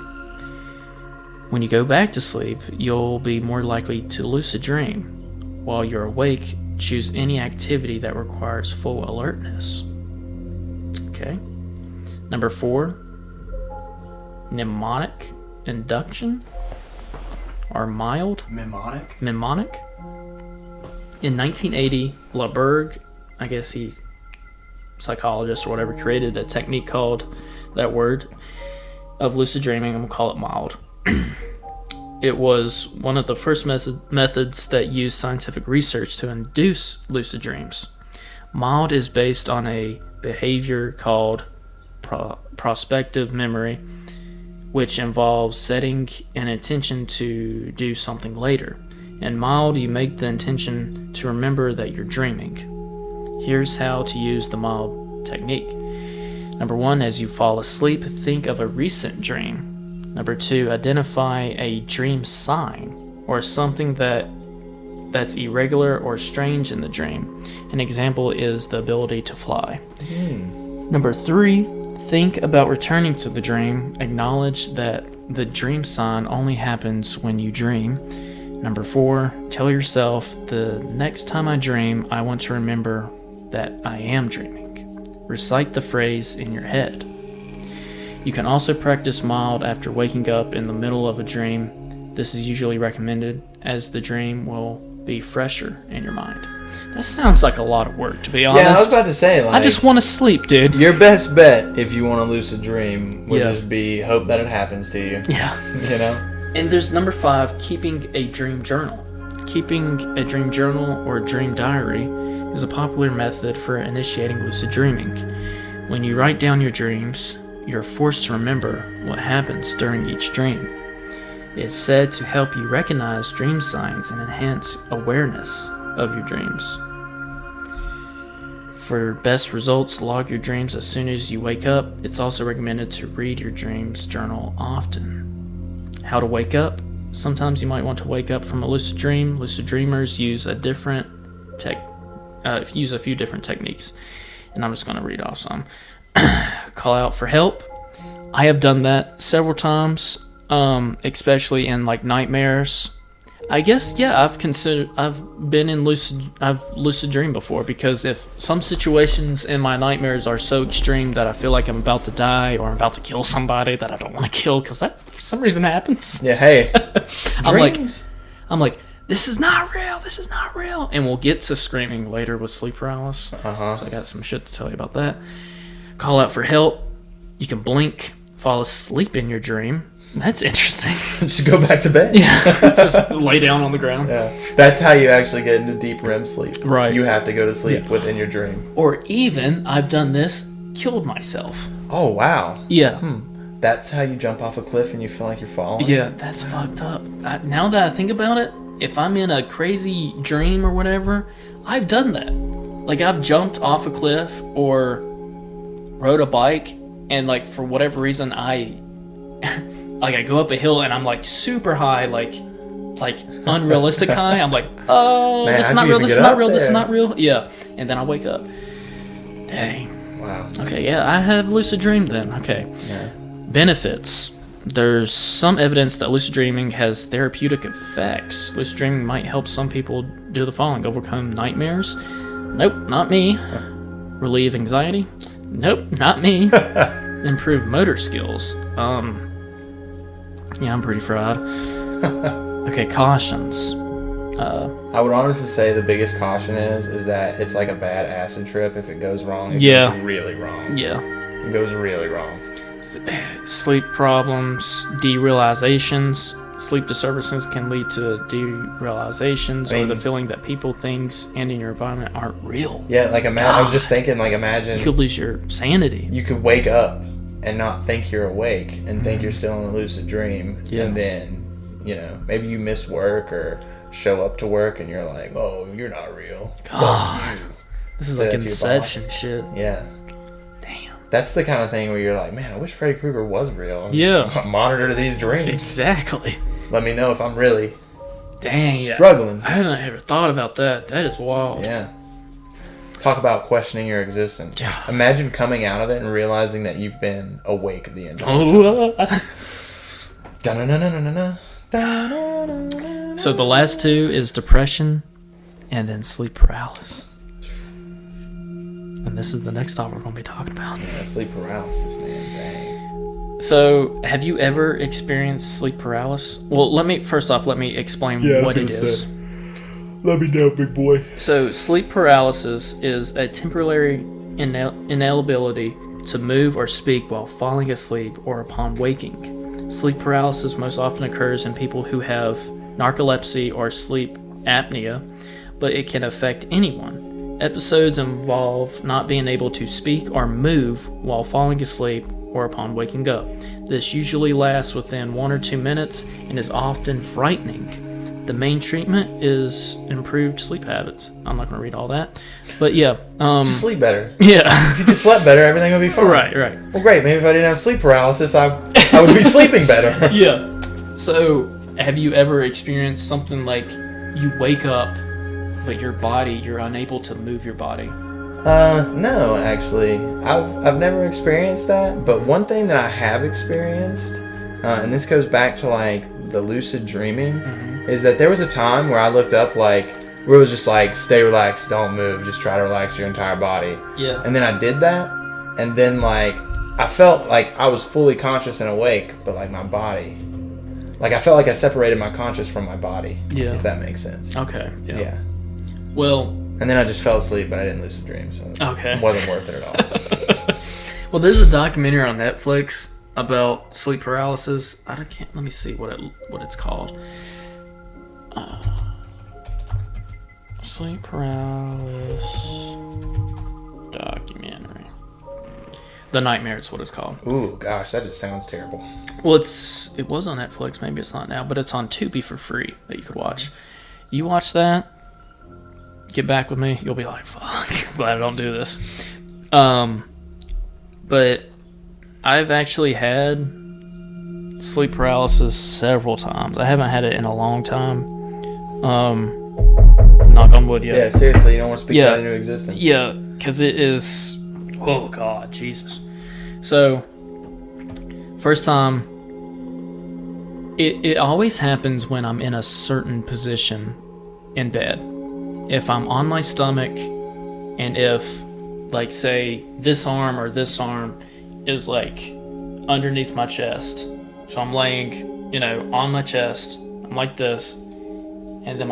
When you go back to sleep, you'll be more likely to lucid dream. While you're awake, choose any activity that requires full alertness. Okay. Number 4, mnemonic induction or mild Mnemonic. In 1980, LaBerge, I guess he, psychologist or whatever, created a technique called that word of lucid dreaming. I'm gonna call it mild. It was one of the first methods that used scientific research to induce lucid dreams. Mild is based on a behavior called prospective memory, which involves setting an intention to do something later. In mild, you make the intention to remember that you're dreaming. Here's how to use the mild technique. Number 1, as you fall asleep, think of a recent dream. Number 2, identify a dream sign or something that's irregular or strange in the dream. An example is the ability to fly. Number 3, think about returning to the dream. Acknowledge that the dream sign only happens when you dream. Number 4, tell yourself, the next time I dream, I want to remember that I am dreaming. Recite the phrase in your head. You can also practice mild after waking up in the middle of a dream. This is usually recommended as the dream will be fresher in your mind. That sounds like a lot of work, to be honest. Yeah, I was about to say, like, I just want to sleep, dude. Your best bet if you want a lucid dream would just be hope that it happens to you. Yeah. You know? And there's number 5, keeping a dream journal. Keeping a dream journal or dream diary is a popular method for initiating lucid dreaming. When you write down your dreams, you're forced to remember what happens during each dream. It's said to help you recognize dream signs and enhance awareness of your dreams. For best results, log your dreams as soon as you wake up. It's also recommended to read your dreams journal often. How to wake up? Sometimes you might want to wake up from a lucid dream. Lucid dreamers use a few different techniques, and I'm just going to read off some. Call out for help. I have done that several times, especially in like nightmares. I guess, yeah, I've lucid dreamed before, because if some situations in my nightmares are so extreme that I feel like I'm about to die or I'm about to kill somebody that I don't want to kill, because that for some reason happens. Yeah, hey. I'm like, this is not real. And we'll get to screaming later with sleep paralysis. So I got some shit to tell you about that. Call out for help. You can blink, fall asleep in your dream. That's interesting. Just go back to bed. Yeah, just lay down on the ground. Yeah, that's how you actually get into deep REM sleep. Right. You have to go to sleep within your dream. Or even, I've done this, killed myself. Oh, wow. Yeah. That's how you jump off a cliff and you feel like you're falling? Yeah, that's fucked up. Now that I think about it, if I'm in a crazy dream or whatever, I've done that. Like, I've jumped off a cliff or rode a bike, and, like, for whatever reason, I go up a hill and I'm, like, super high, like unrealistic high. I'm like, oh, Man, this is not real, this is not real, this is not real. Yeah. And then I wake up. Dang. Wow. Okay, yeah, I have lucid dream then. Okay. Yeah. Benefits. There's some evidence that lucid dreaming has therapeutic effects. Lucid dreaming might help some people do the following: overcome nightmares. Nope, not me. Relieve anxiety. Nope, not me. Improve motor skills. Yeah, I'm pretty fried. Okay, cautions. I would honestly say the biggest caution is that it's like a bad acid trip. If it goes wrong, it goes really wrong. Yeah. It goes really wrong. Sleep problems, derealizations. Sleep disturbances can lead to derealizations, or the feeling that people, things, and in your environment aren't real. Yeah, like I was just thinking, like, imagine you could lose your sanity. You could wake up and not think you're awake and think you're still in a lucid dream, and then, you know, maybe you miss work or show up to work and you're like, oh, you're not real. God, this is like Inception shit. Yeah. Damn. That's the kind of thing where you're like, man, I wish Freddy Krueger was real. Yeah. Monitor these dreams. Exactly. Let me know if I'm really I struggling. hadn't ever thought about that. That is wild. Yeah. Talk about questioning your existence. Yeah. Imagine coming out of it and realizing that you've been awake the entire time. So the last two is depression and then sleep paralysis. And this is the next topic we're going to be talking about. Yeah, sleep paralysis, man. Dang. So, have you ever experienced sleep paralysis? Well, let me explain what it is. Let me know, big boy. So, sleep paralysis is a temporary inability to move or speak while falling asleep or upon waking. Sleep paralysis most often occurs in people who have narcolepsy or sleep apnea, but it can affect anyone. Episodes involve not being able to speak or move while falling asleep or upon waking up. This usually lasts within 1 or 2 minutes and is often frightening. The main treatment is improved sleep habits. I'm not going to read all that, but yeah. Just sleep better. Yeah. If you just slept better, everything would be fine. Right. Well, great. Maybe if I didn't have sleep paralysis, I would be sleeping better. Yeah. So, have you ever experienced something like you wake up, but you're unable to move your body? No, actually. I've never experienced that, but one thing that I have experienced, and this goes back to, like, the lucid dreaming, is that there was a time where I looked up, like, where it was just like, stay relaxed, don't move, just try to relax your entire body. Yeah. And then I did that, and then, like, I felt like I was fully conscious and awake, but, like, my body, like, I felt like I separated my conscious from my body. Yeah. If that makes sense. Okay. Yeah. Well. And then I just fell asleep, but I didn't lucid dream, so okay. It wasn't worth it at all. Well, there's a documentary on Netflix about sleep paralysis. Let me see what it's called. Sleep paralysis documentary. The Nightmare is what it's called. Ooh, gosh, that just sounds terrible. Well, it was on Netflix. Maybe it's not now, but it's on Tubi for free that you could watch. You watch that, get back with me. You'll be like, fuck, glad I don't do this. But I've actually had sleep paralysis several times. I haven't had it in a long time. Knock on wood, yeah. Yeah, seriously, you don't want to speak that into existence. Yeah, because it is... Oh, God, Jesus. So, first time, it always happens when I'm in a certain position in bed. If I'm on my stomach, and if, like, say, this arm or this arm is, like, underneath my chest. So I'm laying, on my chest. I'm like this. And then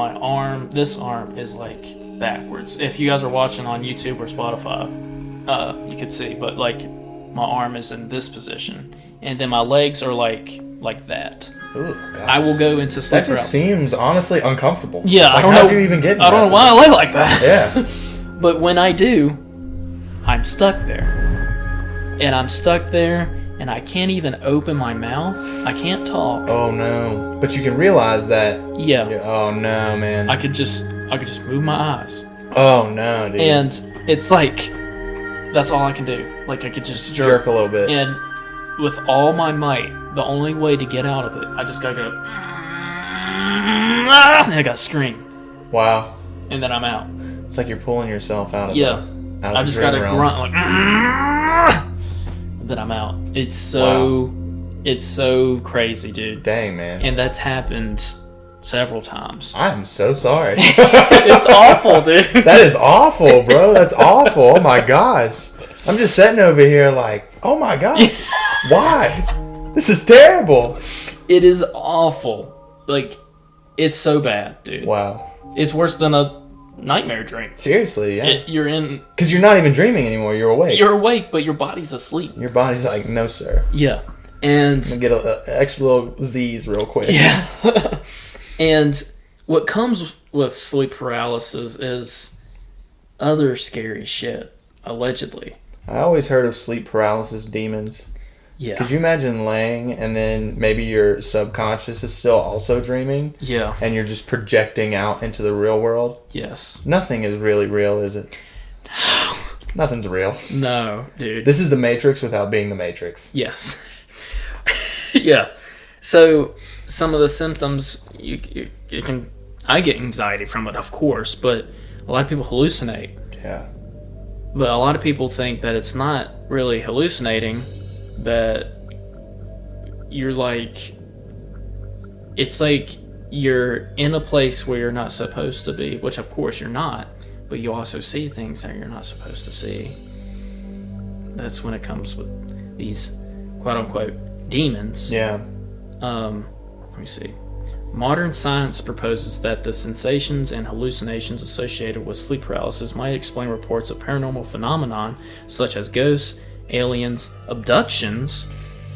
this arm is, like, backwards. If you guys are watching on YouTube or Spotify, you could see. But, like, my arm is in this position. And then my legs are, like that. Ooh, gosh. I will go into sleep paralysis. That just seems, honestly, uncomfortable. Yeah, like, I don't know. How'd you even get I don't know why I lay like that. Yeah. But when I do, I'm stuck there. and I'm stuck there, and I can't even open my mouth. I can't talk. Oh no! But you can realize that. Yeah. Oh no, man! I could just move my eyes. Oh no, dude! And it's like that's all I can do. Like I could just jerk a little bit. And with all my might, the only way to get out of it, I just gotta go. And I gotta scream. Wow. And then I'm out. It's like you're pulling yourself out of I just gotta grunt like. And then I'm out. It's so crazy, dude. Dang, man. And that's happened several times. I am so sorry. It's awful, dude. That is awful, bro. That's awful. Oh my gosh. I'm just sitting over here like, oh my gosh. Why? This is terrible. It is awful. Like, it's so bad, dude. Wow. It's worse than a nightmare dream. Seriously, yeah. You're in... Because you're not even dreaming anymore. You're awake. You're awake, but your body's asleep. Your body's like, no, sir. Yeah. And... I'm going to get an extra little Z's real quick. Yeah. And what comes with sleep paralysis is other scary shit, allegedly. I always heard of sleep paralysis demons. Yeah. Could you imagine laying and then maybe your subconscious is still also dreaming? Yeah. And you're just projecting out into the real world? Yes. Nothing is really real, is it? No. Nothing's real. No, dude. This is the Matrix without being the Matrix. Yes. Yeah. So some of the symptoms, you can... I get anxiety from it, of course, but a lot of people hallucinate. Yeah. But a lot of people think that it's not really hallucinating, that you're like... It's like you're in a place where you're not supposed to be, which of course you're not, but you also see things that you're not supposed to see. That's when it comes with these quote-unquote demons. Yeah. Let me see. Modern science proposes that the sensations and hallucinations associated with sleep paralysis might explain reports of paranormal phenomenon such as ghosts, aliens, abductions,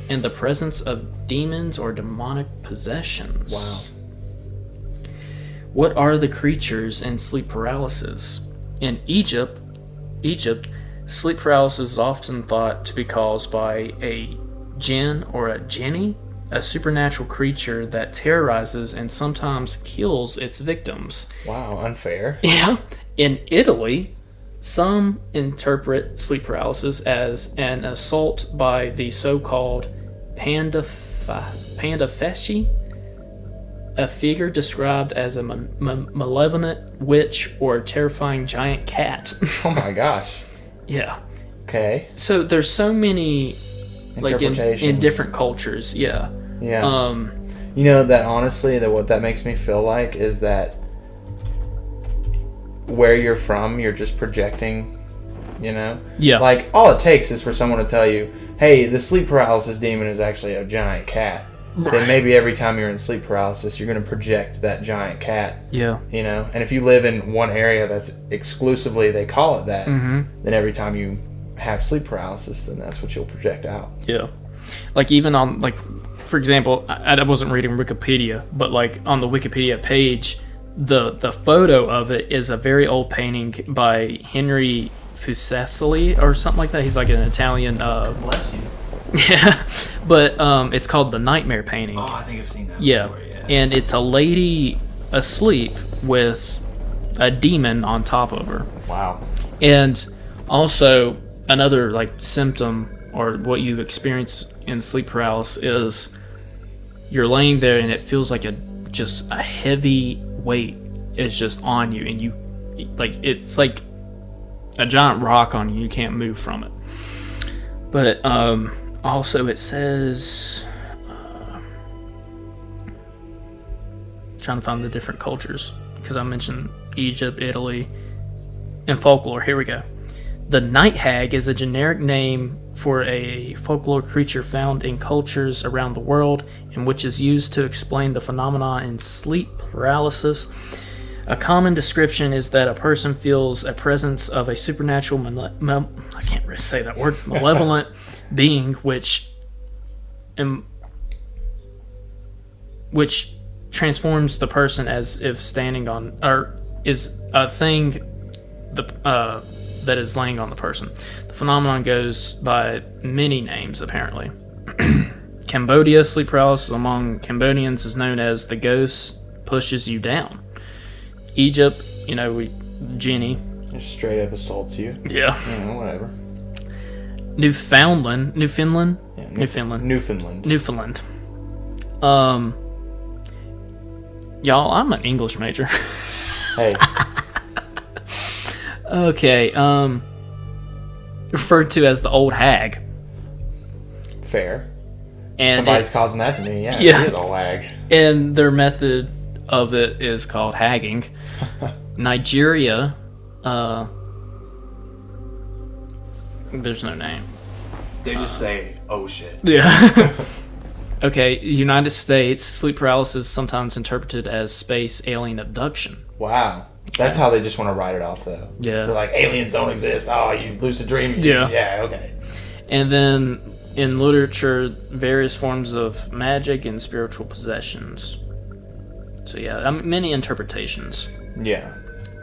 and the presence of demons or demonic possessions. Wow. What are the creatures in sleep paralysis? In Egypt, sleep paralysis is often thought to be caused by a jinn or a jinni, a supernatural creature that terrorizes and sometimes kills its victims. Wow, unfair. Yeah. In Italy, some interpret sleep paralysis as an assault by the so-called pandafesci, a figure described as a malevolent witch or terrifying giant cat. Oh my gosh. Yeah. Okay. So there's so many, like in different cultures. Yeah. Yeah. You know that honestly, that what that makes me feel like is that where you're from, you're just projecting. You know. Yeah. Like all it takes is for someone to tell you, "Hey, the sleep paralysis demon is actually a giant cat." Right. Then maybe every time you're in sleep paralysis, you're going to project that giant cat. Yeah. You know, and if you live in one area that's exclusively they call it that, then every time you have sleep paralysis, then that's what you'll project out. Yeah. Like even on, like, for example, I wasn't reading Wikipedia, but like on the Wikipedia page, the photo of it is a very old painting by Henry Fuseli or something like that. He's like an Italian. Bless you. Yeah, but it's called the Nightmare Painting. Oh, I think I've seen that before, yeah. And it's a lady asleep with a demon on top of her. Wow. And also another like symptom or what you experience in sleep paralysis is you're laying there and it feels like just a heavy weight is just on you, and you like it's like a giant rock on you. You can't move from it. But also it says trying to find the different cultures because I mentioned Egypt, Italy, and folklore. Here we go. The night hag is a generic name for a folklore creature found in cultures around the world and which is used to explain the phenomena in sleep paralysis. A common description is that a person feels a presence of a supernatural, I can't really say that word, malevolent being which transforms the person as if standing on, or is a thing that is laying on the person. The phenomenon goes by many names, apparently. Cambodia, sleep paralysis among Cambodians is known as the ghost pushes you down. Egypt, Genie. Just straight up assaults you. Yeah. Whatever. Newfoundland. Yeah, Newfoundland. Y'all, I'm an English major. Hey. Okay, referred to as the old hag. Fair. And somebody's causing that to me. Yeah. It is old hag. And their method of it is called hagging. Nigeria, there's no name. They just say, "Oh shit." Yeah. Okay, United States, sleep paralysis is sometimes interpreted as space alien abduction. Wow. That's how they just want to write it off, though. Yeah. They're like, aliens don't exist. Oh, you lucid dreaming. Yeah. Yeah, okay. And then in literature, various forms of magic and spiritual possessions. So yeah, many interpretations. Yeah.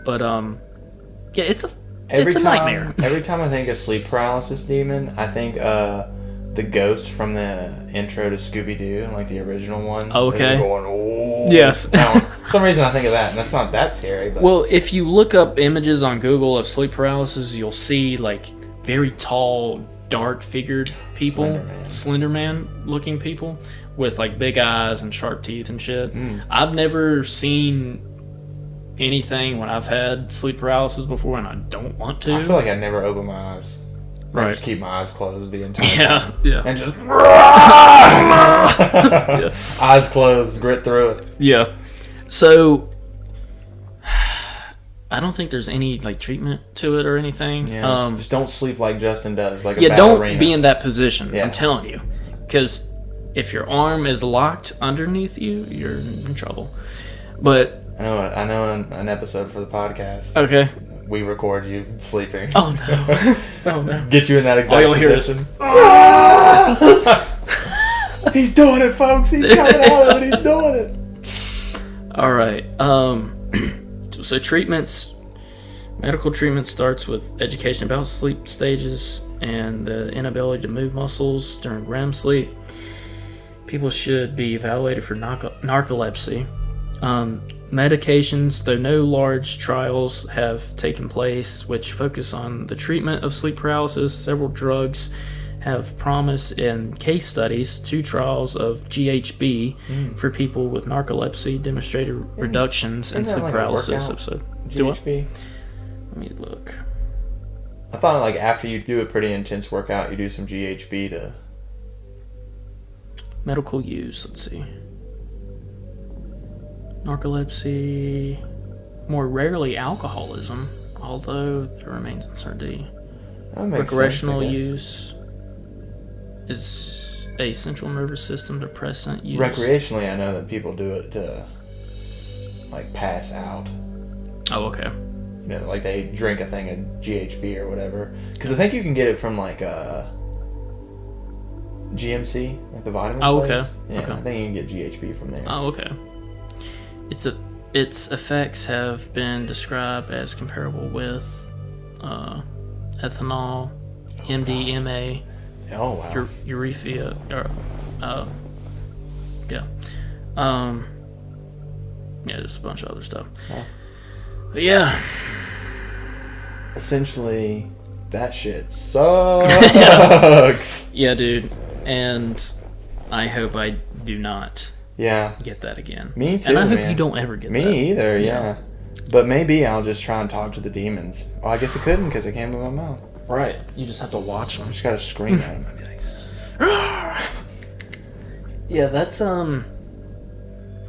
But yeah, it's a nightmare. Every time I think of sleep paralysis demon, I think the ghost from the intro to Scooby-Doo, like the original one. Oh, okay. Going, oh. Yes. Now, for some reason I think of that, and that's not that scary. But. Well, if you look up images on Google of sleep paralysis, you'll see like very tall, dark-figured people, Slender Man-looking people with like big eyes and sharp teeth and shit. I've never seen anything when I've had sleep paralysis before, and I don't want to. I feel like I never open my eyes. Right. I just keep my eyes closed the entire time. Yeah. And just Yeah. eyes closed, grit through it. Yeah. So I don't think there's any like treatment to it or anything. Yeah. Just don't sleep like Justin does. Like a don't ballerina. be in that position. Yeah. I'm telling you, because if your arm is locked underneath you, you're in trouble. But I know an episode for the podcast. Okay. We record you sleeping. Oh no. Oh no. Get you in that exact position. He's doing it, folks. He's coming out of it. He's doing it. All right. So treatments, medical treatment starts with education about sleep stages and the inability to move muscles during REM sleep. People should be evaluated for narcolepsy. Medications, though no large trials have taken place which focus on the treatment of sleep paralysis, several drugs have promise in case studies. 2 trials of GHB for people with narcolepsy demonstrated reductions in sleep like paralysis episode. GHB? Let me look. I thought like after you do a pretty intense workout, you do some GHB to... Medical use, let's see. Narcolepsy, more rarely alcoholism, although there remains uncertainty. Recreational use is a central nervous system depressant use. Recreationally, I know that people do it to like pass out. Oh, okay. Like they drink a thing of GHB or whatever. Because I think you can get it from like GMC, like the vitamin place. Okay. Yeah, Okay. I think you can get GHB from there. Oh, okay. Its effects have been described as comparable with ethanol, MDMA, Oh wow. urethia, yeah, just a bunch of other stuff. Wow. But yeah, Essentially, that shit sucks. yeah, dude, and I hope I do not Yeah. get that again. Me too, and I hope man. you don't ever get that. Me either, yeah. But maybe I'll just try and talk to the demons. Well, I guess I couldn't because I can't move my mouth. Right. You just have to watch them. I just gotta scream at him and be like, Yeah, that's I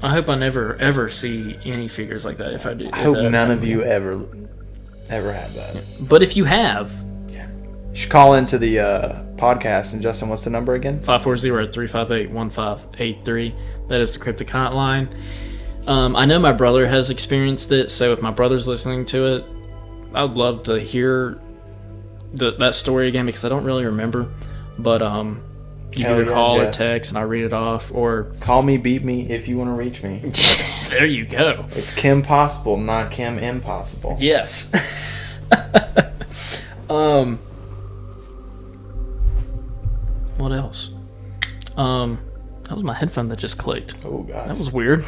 hope I never ever see any figures like that. If I do, I hope none of you ever have that. But if you have, You should call into the podcast. And Justin, what's the number again? 540-358-1583. That is the Cryptic Hotline. I know my brother has experienced it, so if my brother's listening to it, I'd love to hear that story again because I don't really remember. But you can either call or text and I read it off, or Call me, beat me if you want to reach me. there you go. It's Kim Possible, not Kim Impossible. Yes. What else? That was my headphone that just clicked. Oh gosh. That was weird.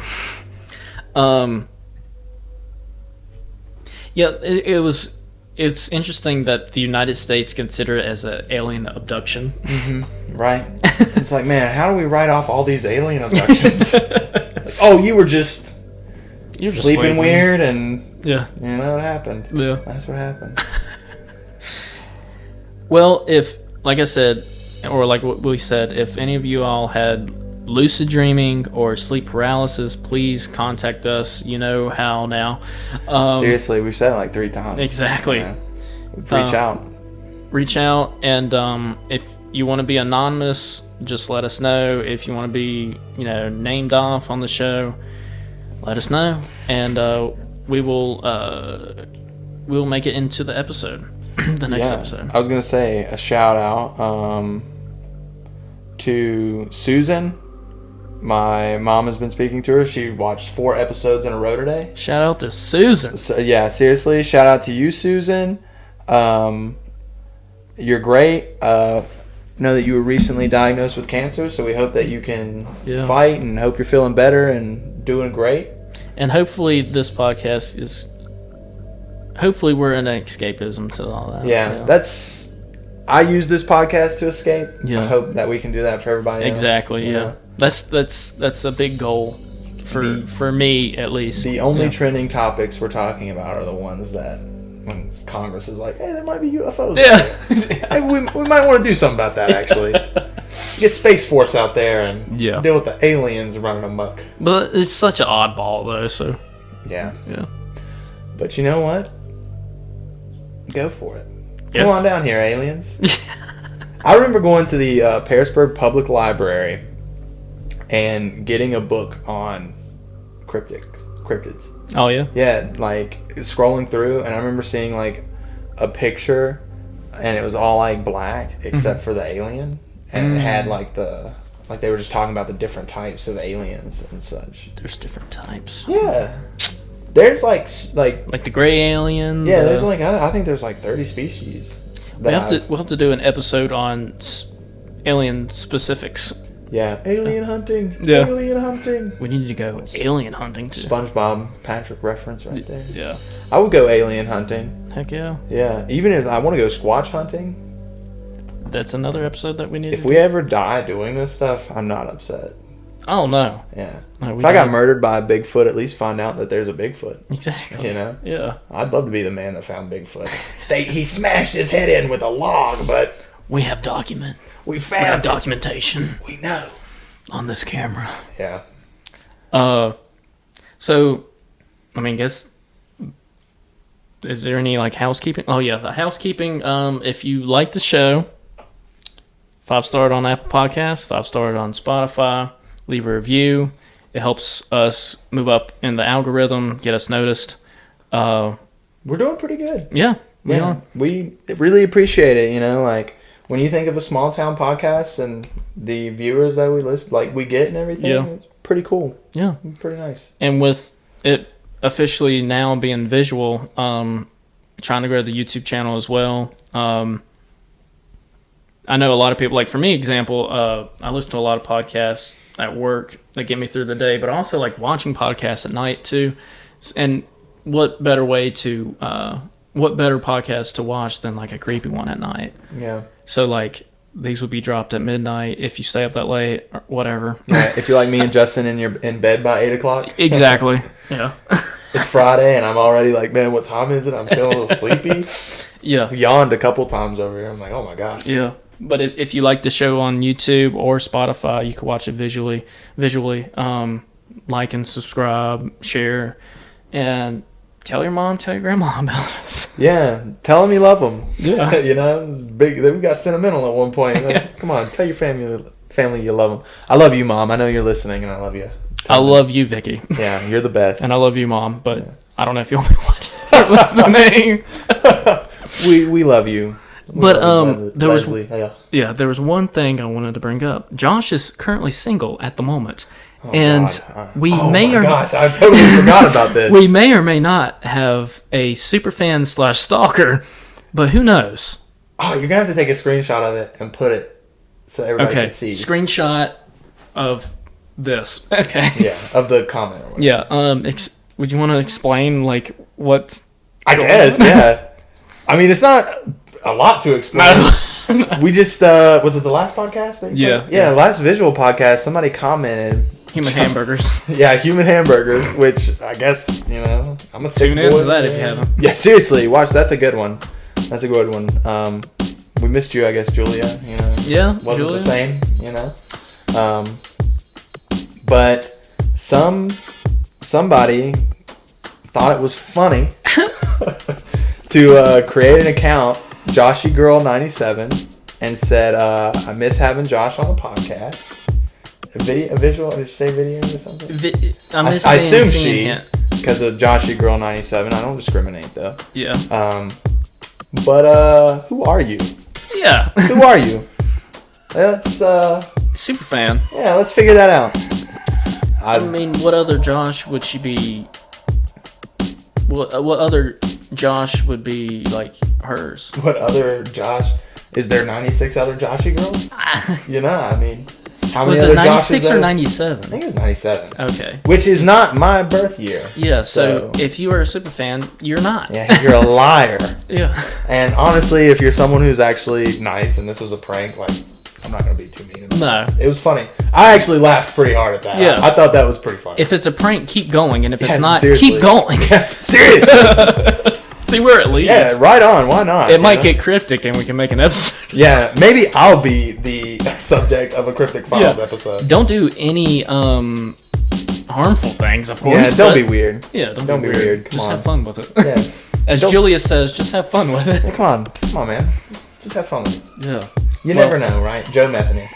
Yeah, it was. It's interesting that the United States consider it as an alien abduction. Mm-hmm. Right. It's like, man, how do we write off all these alien abductions? Like, oh, you were just sleeping weird, and yeah, you know what happened. Yeah, that's what happened. Well, if, like I said, or like what we said, if any of you all had lucid dreaming or sleep paralysis, please contact us. You know how now. Seriously, we've said it like 3 times. Exactly. Yeah. Reach out. Reach out, and if you want to be anonymous, just let us know. If you want to be, named off on the show, let us know, and we will make it into the episode, the next episode. I was gonna say a shout out to Susan. My mom has been speaking to her. She watched 4 episodes in a row today. Shout out to Susan. So, yeah, seriously, shout out to you, Susan. You're great. Know that you were recently diagnosed with cancer, so we hope that you can fight, and hope you're feeling better and doing great. And hopefully this podcast is... Hopefully we're an escapism to all that. Yeah, I use this podcast to escape. Yeah. I hope that we can do that for everybody else. Exactly, yeah. That's a big goal for me, at least. The only trending topics we're talking about are the ones that when Congress is like, hey, there might be UFOs. Yeah. Hey, we might want to do something about that, actually. Get Space Force out there and deal with the aliens running amok. But it's such an oddball, though, so... Yeah. Yeah. But you know what? Go for it. Yeah. Come on down here, aliens. I remember going to the Pearisburg Public Library and getting a book on cryptids. Oh, yeah? Yeah, like scrolling through, and I remember seeing like a picture, and it was all like black except for the alien, and it had like they were just talking about the different types of aliens and such. There's different types. Yeah. There's like the gray alien. Yeah, there's like I think there's like 30 species. We'll have to do an episode on alien specifics. Yeah, alien hunting. Yeah. Alien hunting. We need to go alien hunting too. SpongeBob Patrick reference right there. Yeah. I would go alien hunting. Heck yeah. Yeah, even if I want to go squatch hunting. That's another episode that we need. If we ever die doing this stuff, I'm not upset. Oh no. Yeah. No, if I got murdered by a Bigfoot, at least find out that there's a Bigfoot. Exactly. You know? Yeah. I'd love to be the man that found Bigfoot. He smashed his head in with a log, but we have documentation. We We know. On this camera. Yeah. So, I mean, is there any like housekeeping? Oh yeah, the housekeeping. If you like the show, 5-star on Apple Podcasts, 5-star on Spotify. Leave a review. It helps us move up in the algorithm, get us noticed. We're doing pretty good. Yeah. We really appreciate it. Like when you think of a small town podcast and the viewers that we list, like we get and everything, it's pretty cool. Yeah. It's pretty nice. And with it officially now being visual, trying to grow the YouTube channel as well. I know a lot of people, like for me, example, I listen to a lot of podcasts at work that get me through the day, but also like watching podcasts at night too. And what better podcast to watch than like a creepy one at night? Yeah. So like these would be dropped at midnight if you stay up that late or whatever. Yeah. If you're like me and Justin and you're in bed by 8:00. Exactly. Yeah. It's Friday and I'm already like, man, what time is it? I'm feeling a little sleepy. Yeah. I've yawned a couple times over here. I'm like, oh my gosh. Yeah. But if you like the show on YouTube or Spotify, you can watch it visually. Like and subscribe, share, and tell your mom, tell your grandma about us. Yeah, tell them you love them. Yeah. It's big. We got sentimental at one point. Like, come on, tell your family you love them. I love you, Mom. I know you're listening, and I love you. I love you, Vicky. Yeah, you're the best. And I love you, Mom. But I don't know if you'll be watching or listening. We love you. But there was there was one thing I wanted to bring up. Josh is currently single at the moment, and we may or gosh, I totally forgot about this. We may or may not have a superfan / stalker But who knows? Oh, you're gonna have to take a screenshot of it and put it so everybody can see. Screenshot of this. Okay. Yeah, of the comment. Or Yeah. Would you want to explain like what? I guess. Yeah. I mean, it's not a lot to explain. We just was it the last podcast? That you played? Yeah. Last visual podcast. Somebody commented. Human hamburgers. Yeah, human hamburgers. Which I guess I'm a thick Tune into boy. that if you haven't. Yeah, seriously, watch. That's a good one. That's a good one. We missed you, I guess, Julia. Yeah, wasn't Julia. the same. But somebody thought it was funny to create an account, JoshyGirl97, and said, "I miss having Josh on the podcast." A visual? Did you say video or something? I assume she, because of JoshyGirl97. I don't discriminate though. Yeah. But who are you? Yeah. Who are you? Let's super fan. Yeah, let's figure that out. I mean, what other Josh would she be? What other Josh would be like hers? What other Josh? Is there 96 other Joshy girls? I mean, how many was other it 96 Joshes or are? 97? I think it was 97. Okay. Which is not my birth year. Yeah, so if you are a super fan, you're not. Yeah, you're a liar. Yeah. And honestly, if you're someone who's actually nice and this was a prank, like, I'm not going to be too mean about it. It was funny. I actually laughed pretty hard at that. Yeah. I thought that was pretty funny. If it's a prank, keep going. And if it's not, seriously. keep going. Seriously. See where it leads. Yeah, right on. Why not? It might get cryptic and we can make an episode. Yeah, maybe I'll be the subject of a Cryptic Files episode. Don't do any harmful things, of course. Yeah, don't be weird. Yeah, don't be weird. Come just on. have fun with it. Yeah. As Julia says, just have fun with it. Hey, come on, man. Just have fun with it. Yeah. You never know, right? Joe Metheny.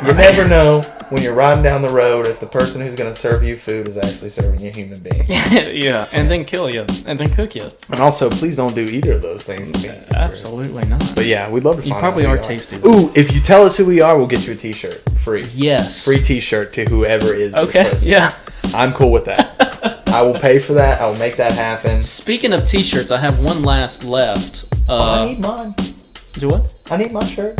You never know when you're riding down the road if the person who's going to serve you food is actually serving you a human being. Yeah, and then kill you, and then cook you. And also, please don't do either of those things to me. Absolutely not. But yeah, we'd love to find You out probably who are you tasty. Ooh, if you tell us who we are, we'll get you a t-shirt. Free. Yes. Free t-shirt to whoever is this Okay, person. yeah. I'm cool with that. I will pay for that. I will make that happen. Speaking of t-shirts, I have one last left. I need mine. Do what? I need my shirt.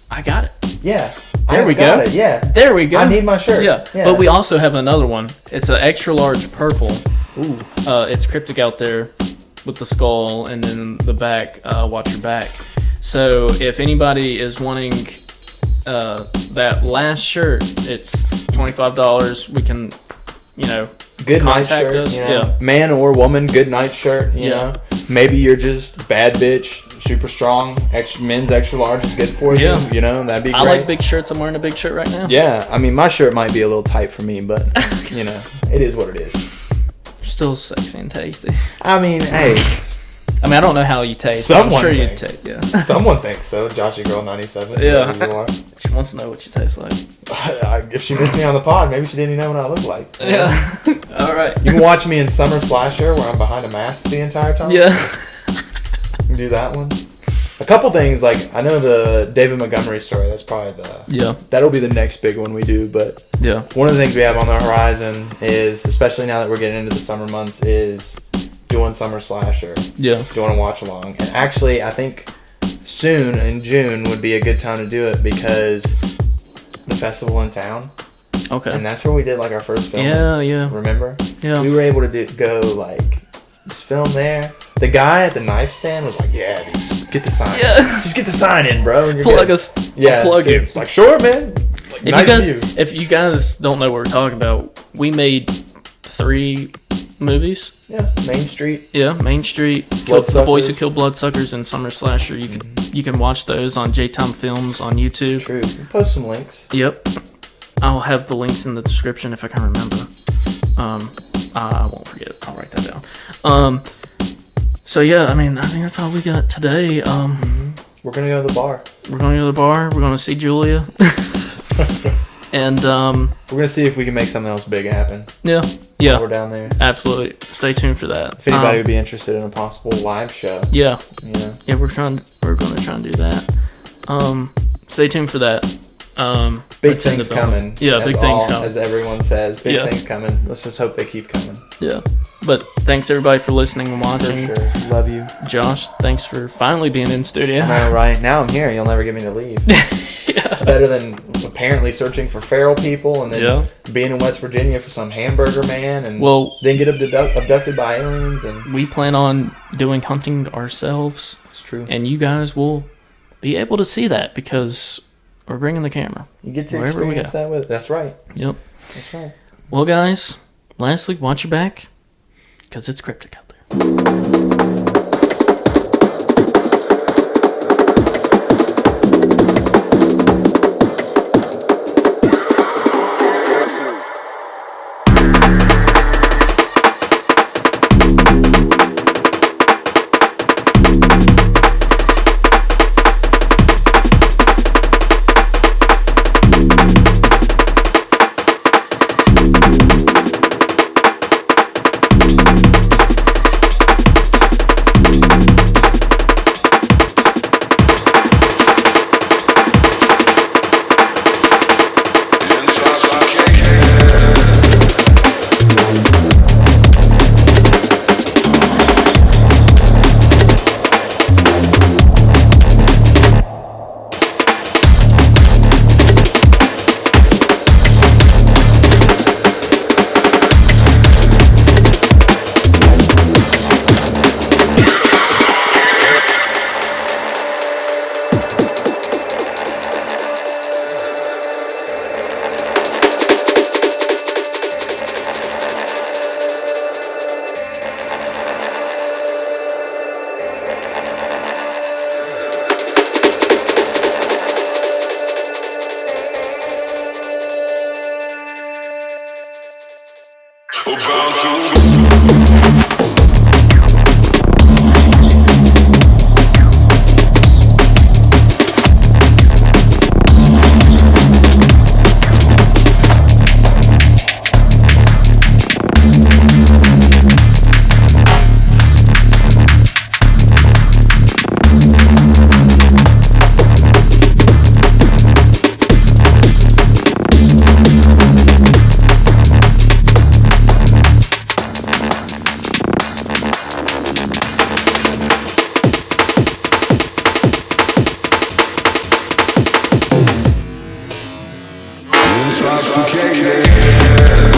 I got it. Yeah. There we got go. It. Yeah. There we go. I need my shirt. Yeah. But we also have another one. It's an extra large purple. Ooh. It's Cryptic Out There with the skull, and then the back, watch your back. So if anybody is wanting that last shirt, it's $25. We can, good night contact shirt. us. Yeah. Man or woman, good night shirt. You know. Maybe you're just bad bitch, super strong. Men's extra large is good for you. Yeah. That'd be great. I like big shirts. I'm wearing a big shirt right now. Yeah, I mean, my shirt might be a little tight for me, but it is what it is. Still sexy and tasty. I mean, hey. I don't know how you taste. Someone I'm sure you thinks. taste. Yeah. Someone thinks so. Joshy Girl 97. Yeah. You are. She wants to know what you taste like. If she missed me on the pod, maybe she didn't even know what I look like. Yeah. All right. You can watch me in Summer Slasher, where I'm behind a mask the entire time. Yeah. You can do that one. A couple things, like, I know the David Montgomery story, that's probably that'll be the next big one we do, but one of the things we have on the horizon is, especially now that we're getting into the summer months, is doing Summer Slasher. Yeah. Doing a watch along. And actually, I think soon, in June, would be a good time to do it, because the festival in town. Okay. And that's where we did, like, our first film. Yeah. Remember? Yeah. We were able to go, like, just film there. The guy at the knife stand was like, yeah, dude, just get the sign. Yeah. Just get the sign in, bro. And you're Plug good. us. Yeah. Plug so you. it's like, sure, man. Like, If you guys don't know what we're talking about, we made 3 movies. Yeah. Main Street. Yeah, Main Street, The Boys Who Kill Bloodsuckers, and Summer Slasher. You can watch those on J-Time Films on YouTube. True. We'll post some links. Yep. I'll have the links in the description if I can remember. I won't forget. I'll write that down. So yeah, I think that's all we got today. We're gonna go to the bar. We're going to the bar. We're going to see Julia. And we're gonna see if we can make something else big happen. Yeah. While we're down there. Absolutely. Stay tuned for that. If anybody would be interested in a possible live show. Yeah. Yeah, we're going to try and do that. Stay tuned for that. Big things coming. Yeah, big things coming. As everyone says, big things coming. Let's just hope they keep coming. Yeah. But thanks everybody for listening and watching. For sure. Love you. Josh, thanks for finally being in studio. I know, right? Now I'm here. You'll never get me to leave. It's better than apparently searching for feral people and then being in West Virginia for some hamburger man and then get abducted by aliens. And we plan on doing hunting ourselves. It's true. And you guys will be able to see that because we're bringing the camera. You get to experience that with it. That's right. Yep. That's right. Well, guys, lastly, watch your back because it's cryptic out there. Intoxicated.